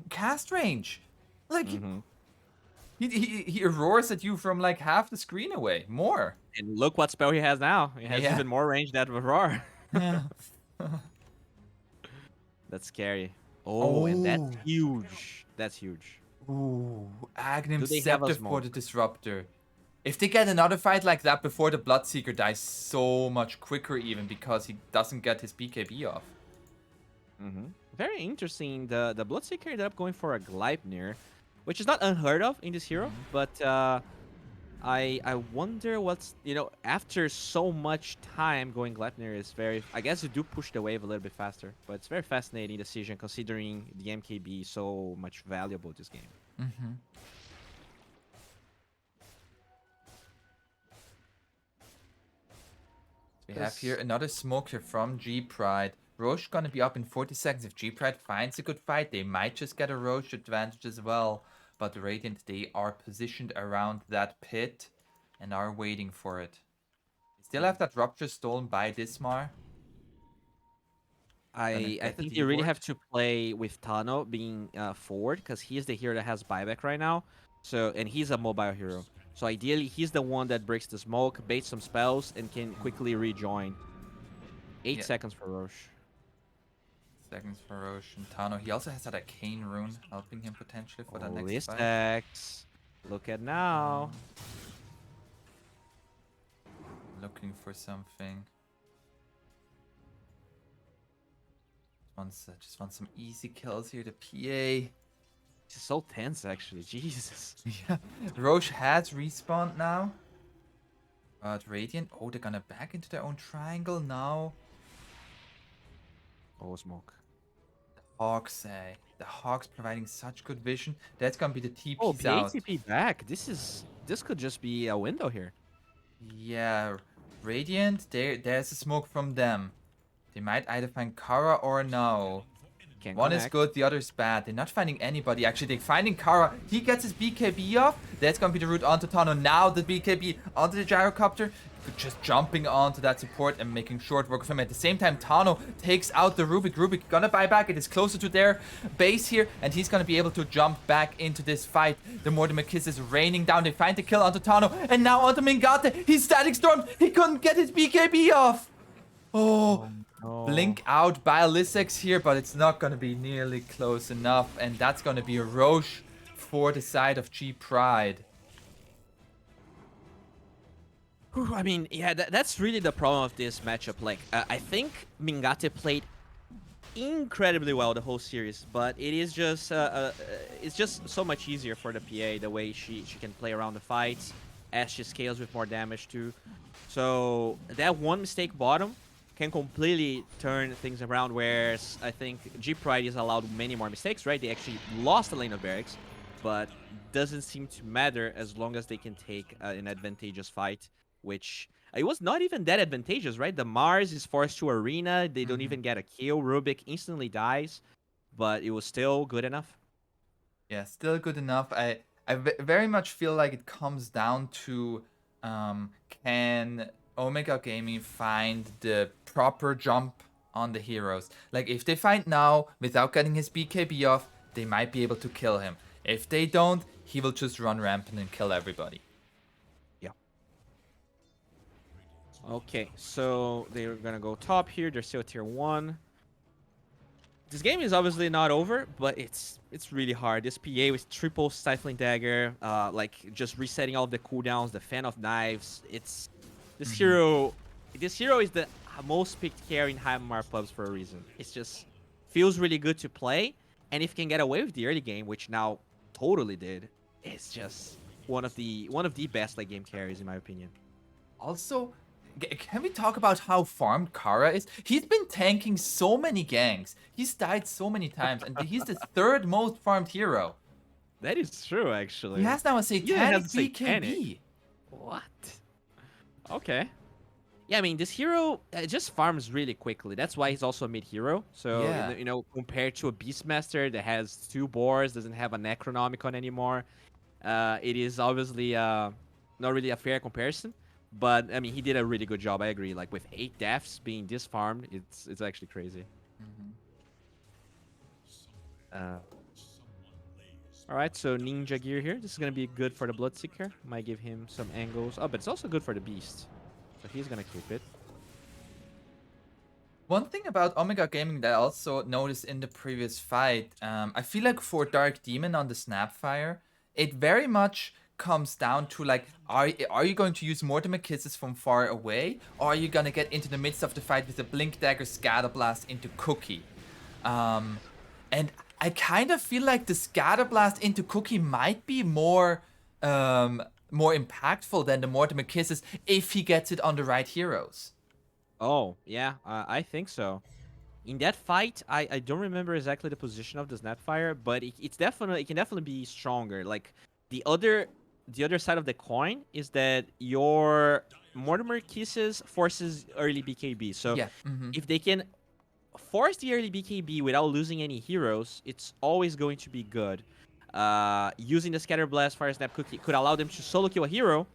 cast range. Like, he roars at you from like half the screen away, more. And look what spell he has now. He has even more range than Roar. Yeah. That's scary. Oh, and that's huge. That's huge. Ooh, Aghanim Do they have a Scepter for smoke? the Disruptor. If they get another fight like that before the Bloodseeker dies so much quicker even because he doesn't get his BKB off. Very interesting. The Bloodseeker ended up going for a Gleipnir, which is not unheard of in this hero, but I wonder what's, you know, after so much time going Gleipnir is very, I guess you do push the wave a little bit faster, but it's very fascinating decision considering the MKB is so much valuable this game. We have here another smoke here from G Pride. Roche gonna be up in 40 seconds. If G Pride finds a good fight, they might just get a Roche advantage as well. But the Radiant, they are positioned around that pit and are waiting for it. They still have that Rupture stolen by Dismar. I think they really have to play with Tano being forward, because he is the hero that has buyback right now. So, and he's a mobile hero. So ideally, he's the one that breaks the smoke, baits some spells, and can quickly rejoin. 8 seconds for Roche. Seconds for Roche and Tano. He also has that Arcane Rune helping him potentially for the next this fight. X. Look at now. Looking for something. Just wants some easy kills here. The PA. It's so tense, actually. Jesus. Yeah. Roche has respawned now. But Radiant, oh, they're gonna back into their own triangle now. Oh, smoke. The Hawks providing such good vision. That's gonna be the TP's Oh, out. PATP back. This could just be a window here. Yeah, Radiant, there's a smoke from them. They might either find Kara or no. Can't One is connect. good, the other is bad. They're not finding anybody. Actually, they're finding Kara. He gets his BKB off. That's going to be the route onto Tano. Now the BKB onto the gyrocopter. Just jumping onto that support and making short work of him. At the same time, Tano takes out the Rubik. Rubik gonna buy back. It is closer to their base here, and he's gonna be able to jump back into this fight. The Mortimer Kiss is raining down. They find the kill onto Tano, and now onto Mingate. He's static stormed. He couldn't get his BKB off. Oh. Oh. Blink out by Lissex here, but it's not going to be nearly close enough. And that's going to be a Roche for the side of G Pride. Whew, I mean, yeah, that's really the problem of this matchup. Like, I think Mingate played incredibly well the whole series, but it is just it's just so much easier for the PA the way she can play around the fights as she scales with more damage too. So that one mistake bottom can completely turn things around, whereas I think G Pride is allowed many more mistakes, right? They actually lost the lane of barracks, but doesn't seem to matter as long as they can take an advantageous fight, which it was not even that advantageous, right? The Mars is forced to arena, they don't even get a kill, Rubik instantly dies, but it was still good enough. Yeah, still good enough. I very much feel like it comes down to can Omega Gaming find the proper jump on the heroes. Like, if they find now without getting his BKB off, they might be able to kill him. If they don't, he will just run rampant and kill everybody. Yeah. Okay, so they're gonna go top here. They're still tier 1. This game is obviously not over, but it's really hard. This PA with triple Stifling Dagger, like just resetting all of the cooldowns, the Fan of Knives. It's this hero is the most picked carry in High pubs for a reason. It's just feels really good to play, and if you can get away with the early game, which now totally did, it's just one of the best late game carries in my opinion. Also, can we talk about how farmed Kara is? He's been tanking so many ganks. He's died so many times, and he's the third most farmed hero. That is true, actually. He has now a satanic has satanic. BKB. What? Okay. Yeah, I mean, this hero just farms really quickly. That's why he's also a mid-hero. So, Yeah. you know, compared to a Beastmaster that has 2 boars, doesn't have a Necronomicon anymore, it is obviously not really a fair comparison. But, I mean, he did a really good job, I agree. Like, with 8 deaths being this farmed, it's actually crazy. Alright, so Ninja Gear here. This is going to be good for the Bloodseeker. Might give him some angles. Oh, but it's also good for the Beast. So he's going to keep it. One thing about Omega Gaming that I also noticed in the previous fight, I feel like for Dark Demon on the Snapfire, it very much comes down to like, are you going to use Mortimer Kisses from far away, or are you gonna get into the midst of the fight with a Blink Dagger Scatterblast into Cookie? And I kind of feel like the Scatterblast into Cookie might be more impactful than the Mortimer Kisses if he gets it on the right heroes. Oh, yeah, I think so. In that fight, I don't remember exactly the position of the Snapfire, but it can definitely be stronger. Like the other side of the coin is that your Mortimer Kisses forces early BKB. So Yeah. if they can force the early BKB without losing any heroes, it's always going to be good. Using the Scatter Blast, Fire Snap, Cookie could allow them to solo kill a hero,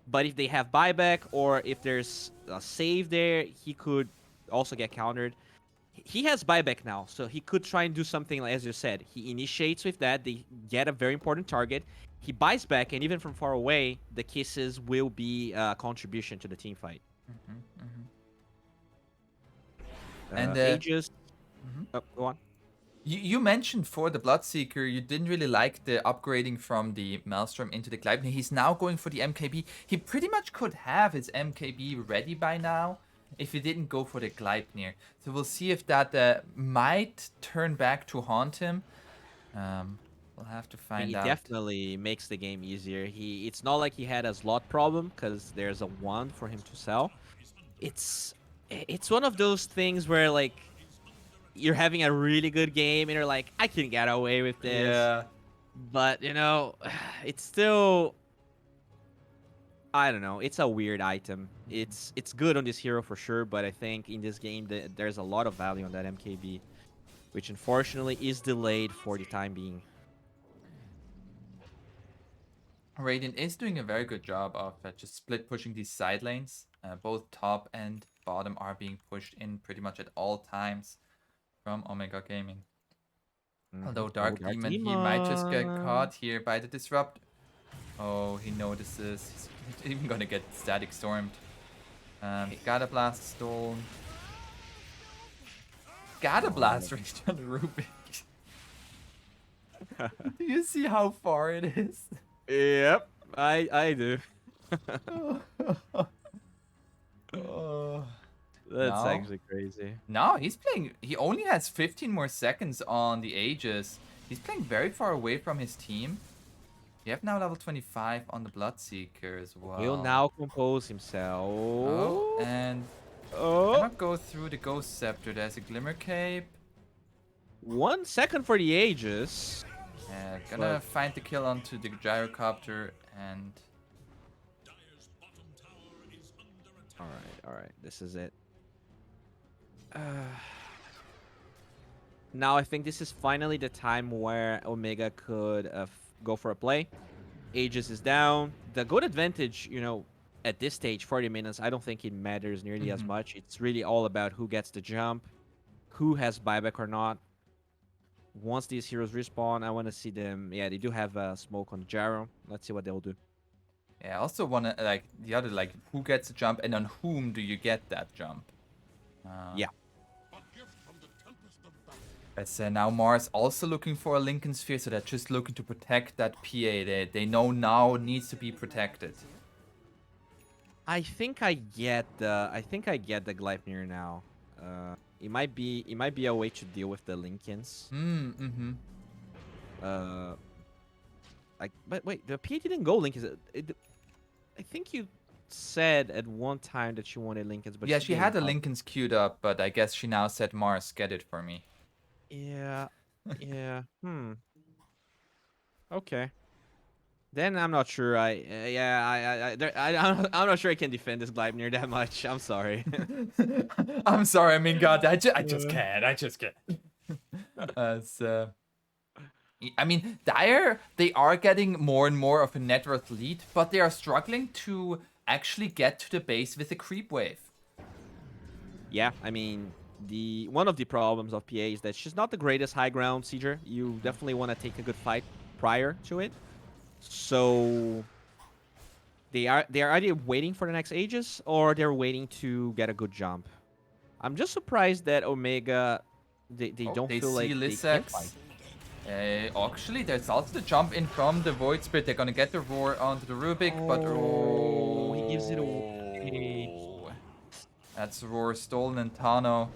but if they have buyback or if there's a save there, he could also get countered. He has buyback now, so he could try and do something like, as you said, he initiates with that, they get a very important target, he buys back, and even from far away, the kisses will be a contribution to the team fight. And Aegis... Oh, go on. You mentioned for the Bloodseeker, you didn't really like the upgrading from the Maelstrom into the Gleipnir. He's now going for the MKB. He pretty much could have his MKB ready by now if he didn't go for the Gleipnir. So we'll see if that might turn back to haunt him. We'll have to find out. He definitely makes the game easier. It's not like he had a slot problem because there's a wand for him to sell. It's one of those things where like you're having a really good game and you're like, I can get away with this. Yeah. But you know, it's still, I don't know. It's a weird item. It's good on this hero for sure, but I think in this game there's a lot of value on that MKB, which unfortunately is delayed for the time being. Radiant is doing a very good job of just split pushing these side lanes. Both top and bottom are being pushed in pretty much at all times from Omega Gaming. Although Dark Demon, he might just get caught here by the disrupt. Oh, he notices. He's even gonna get static stormed. Gotta blast stolen. Gotta blast reached on the Rubik. Do you see how far it is? Yep, I do. Oh. That's No. actually crazy. No, he's playing. He only has 15 more seconds on the Aegis. He's playing very far away from his team. We have now level 25 on the Bloodseeker as well. He'll now compose himself. Oh, and cannot go through the Ghost Scepter. There's a Glimmer Cape. 1 second for the Aegis. Gonna find the kill onto the Gyrocopter and... Alright, this is it. Now I think this is finally the time where Omega could go for a play. Aegis is down. The good advantage, you know, at this stage, 40 minutes, I don't think it matters nearly as much. It's really all about who gets the jump, who has buyback or not. Once these heroes respawn, I want to see them. Yeah, they do have smoke on the gyro. Let's see what they'll do. Yeah, I also want to, like, the other, like, who gets the jump and on whom do you get that jump? Yeah. As now Mars also looking for a Lincoln Sphere, so they're just looking to protect that PA. They know now it needs to be protected. I think I get the Gleipnir now. It might be a way to deal with the Lincolns. Like, but wait, the PA didn't go Lincolns. I think you said at one time that she wanted Lincolns, but yeah, she had the Lincolns queued up, but I guess she now said Mars, get it for me. Yeah, yeah. Okay. Then I'm not sure. I'm not sure I can defend this Gleipnir that much. I'm sorry. I'm sorry. I mean, God, I just can't. I just can't. I mean, Dire, they are getting more and more of a net worth lead, but they are struggling to actually get to the base with a creep wave. Yeah, I mean, one of the problems of PA is that she's not the greatest high ground sieger. You definitely want to take a good fight prior to it. So they are either waiting for the next Aegis or they're waiting to get a good jump. I'm just surprised that Omega they don't feel like they can fight. Actually, there's also the jump in from the Void Spirit. They're gonna get the roar onto the Rubik, but he gives it away. That's roar stolen and Tano.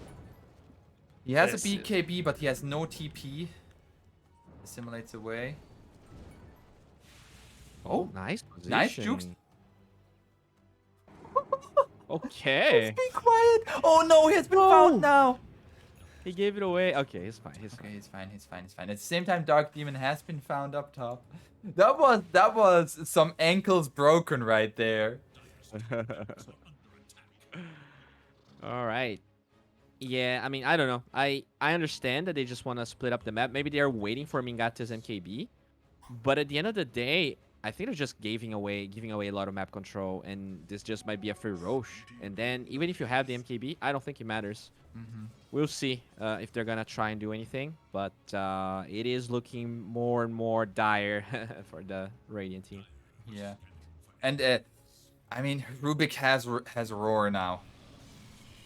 He has a BKB, but he has no TP. Assimilates away. Oh, nice position. Nice jukes. Okay. Be quiet. Oh no, he has been found now. He gave it away. Okay, he's fine. He's fine. At the same time, Dark Demon has been found up top. That was some ankles broken right there. All right. Yeah, I mean, I don't know. I understand that they just want to split up the map. Maybe they are waiting for Mingata's MKB. But at the end of the day, I think they're just giving away a lot of map control, and this just might be a free Roche. And then, even if you have the MKB, I don't think it matters. We'll see if they're gonna try and do anything, but it is looking more and more dire for the Radiant team. Yeah, and I mean, Rubik has roar now.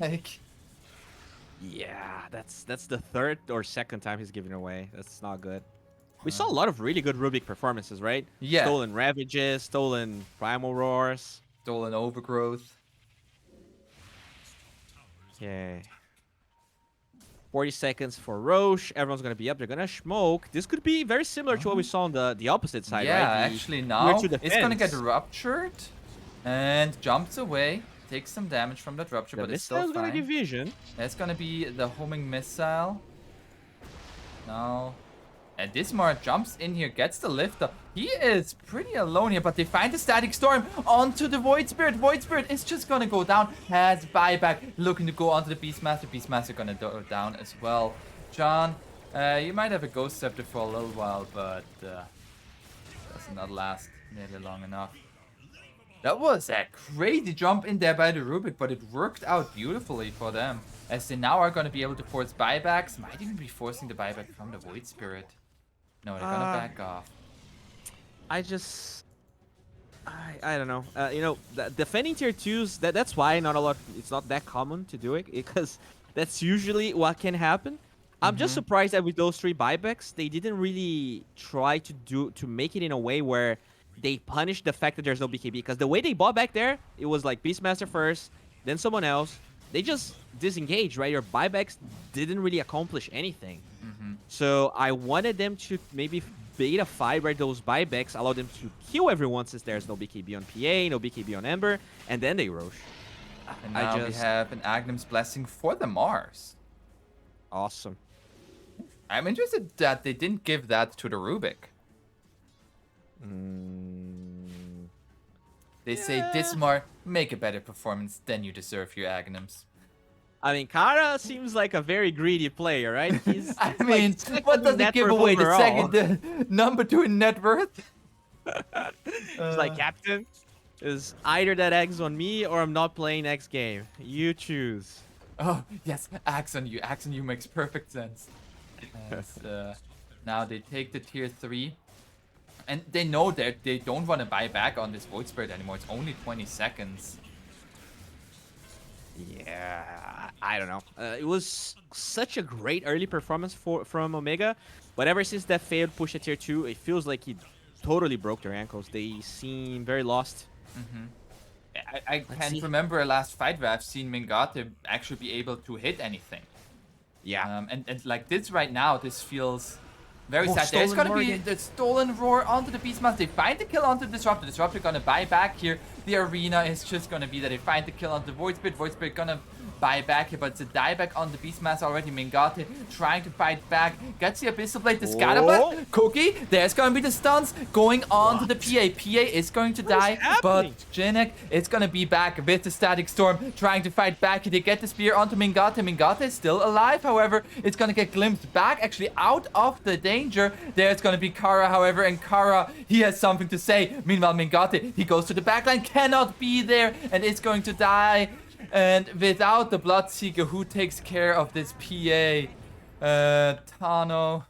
Like, yeah, that's the third or second time he's giving away. That's not good. We saw a lot of really good Rubik performances, right? Yeah. Stolen Ravages, stolen Primal Roars. Stolen Overgrowth. Okay. 40 seconds for Roche. Everyone's going to be up. They're going to smoke. This could be very similar to what we saw on the opposite side, right? Yeah, actually now it's going to get ruptured and jumps away. Takes some damage from that rupture, but it's still fine. Gonna give vision. That's going to be the homing missile. Now... And Dismar jumps in here, gets the lift up. He is pretty alone here, but they find the Static Storm onto the Void Spirit. Void Spirit is just gonna go down. Has buyback, looking to go onto the Beastmaster. Beastmaster gonna go down as well. John, You might have a Ghost Scepter for a little while, but does not last nearly long enough. That was a crazy jump in there by the Rubik, but it worked out beautifully for them. As they now are going to be able to force buybacks. Might even be forcing the buyback from the Void Spirit. No, they're going to Uh, back off. I just, I don't know. You know, defending tier 2s, that's why not a lot. It's not that common to do it because that's usually what can happen. I'm just surprised that with those 3 buybacks, they didn't really try to make it in a way where they punish the fact that there's no BKB. Because the way they bought back there, it was like Beastmaster first, then someone else. They just disengaged, right? Your buybacks didn't really accomplish anything. So I wanted them to maybe bait a fight where those buybacks allow them to kill everyone since there's no BKB on PA, no BKB on Ember, and then they Roche. And now we have an Agnum's Blessing for the Mars. Awesome. I'm interested that they didn't give that to the Rubik. They say, Dismar, make a better performance, then you deserve your Agnums. I mean, Kara seems like a very greedy player, right? He's I mean, like what does it give away? The second, number 2 in net worth? He's like, Captain, is either that X on me or I'm not playing next game. You choose. Oh, yes, axe on you makes perfect sense. And, now they take the tier 3. And they know that they don't want to buy back on this Void Spirit anymore. It's only 20 seconds. Yeah, I don't know. It was such a great early performance from Omega, but ever since that failed push at tier 2, it feels like he totally broke their ankles. They seem very lost. I can't remember a last fight where I've seen Mingate actually be able to hit anything. Yeah. And like this right now, this feels very sad. There's gonna be the stolen roar onto the Beastmaster. They find the kill onto the Disruptor. Disruptor gonna buy back here. The arena is just gonna be that they find the kill on the Void Spirit. Void Spirit gonna buy back here, but it's a dieback on the Beastmaster already. Mingate trying to fight back. Gets the Abyssal Blade, the Scatterblast. Cookie, there's gonna be the stuns going on to the PA. PA is going to die, but Jinek is gonna be back with the Static Storm, trying to fight back. They get the spear onto Mingate. Mingate is still alive, however. It's gonna get glimpsed back, actually out of the danger. There's gonna be Kara, however, and Kara, he has something to say. Meanwhile, Mingate, he goes to the backline, cannot be there, and is going to die. And without the Bloodseeker, who takes care of this PA? Tano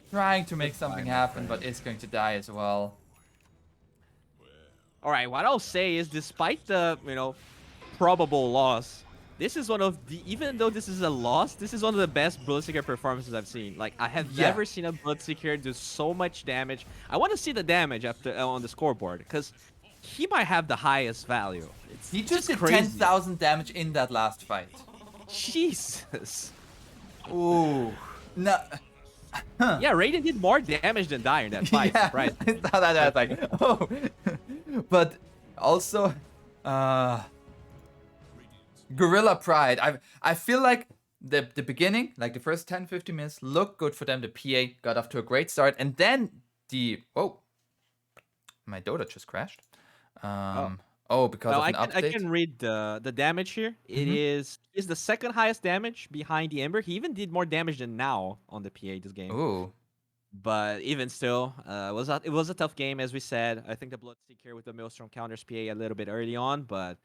trying to make something happen, but is going to die as well. All right, what I'll say is, despite the, probable loss, this is one of the, even though this is a loss, this is one of the best Bloodseeker performances I've seen. Like, I have never seen a Bloodseeker do so much damage. I want to see the damage after on the scoreboard, because he might have the highest value. He just did 10,000 damage in that last fight. Jesus. Ooh. No. Yeah, Raiden did more damage than Dire in that fight. Yeah, Right. I thought that I was like, oh. But also, Gorilla Pride. I feel like the beginning, like the first 10-15 minutes, looked good for them. The PA got off to a great start, and then my Dota just crashed. Because of an update. I can read the damage here. It is the second highest damage behind the Ember. He even did more damage than Now on the PA this game. Ooh. But even still, it was a tough game, as we said. I think the Bloodseeker with the Maelstrom counters PA a little bit early on, but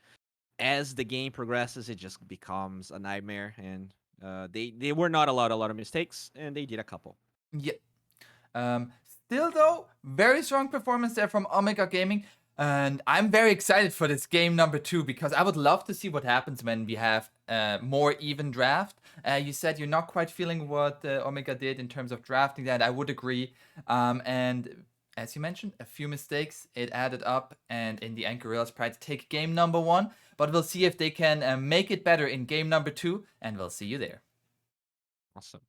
as the game progresses, it just becomes a nightmare. And they were not allowed a lot of mistakes, and they did a couple. Yeah. Still though, very strong performance there from Omega Gaming. And I'm very excited for this game number 2, because I would love to see what happens when we have more even draft. You said you're not quite feeling what Omega did in terms of drafting that. I would agree. And as you mentioned, a few mistakes, it added up. And in the end, Gorilla's Pride take game number 1. But we'll see if they can make it better in game number 2. And we'll see you there. Awesome.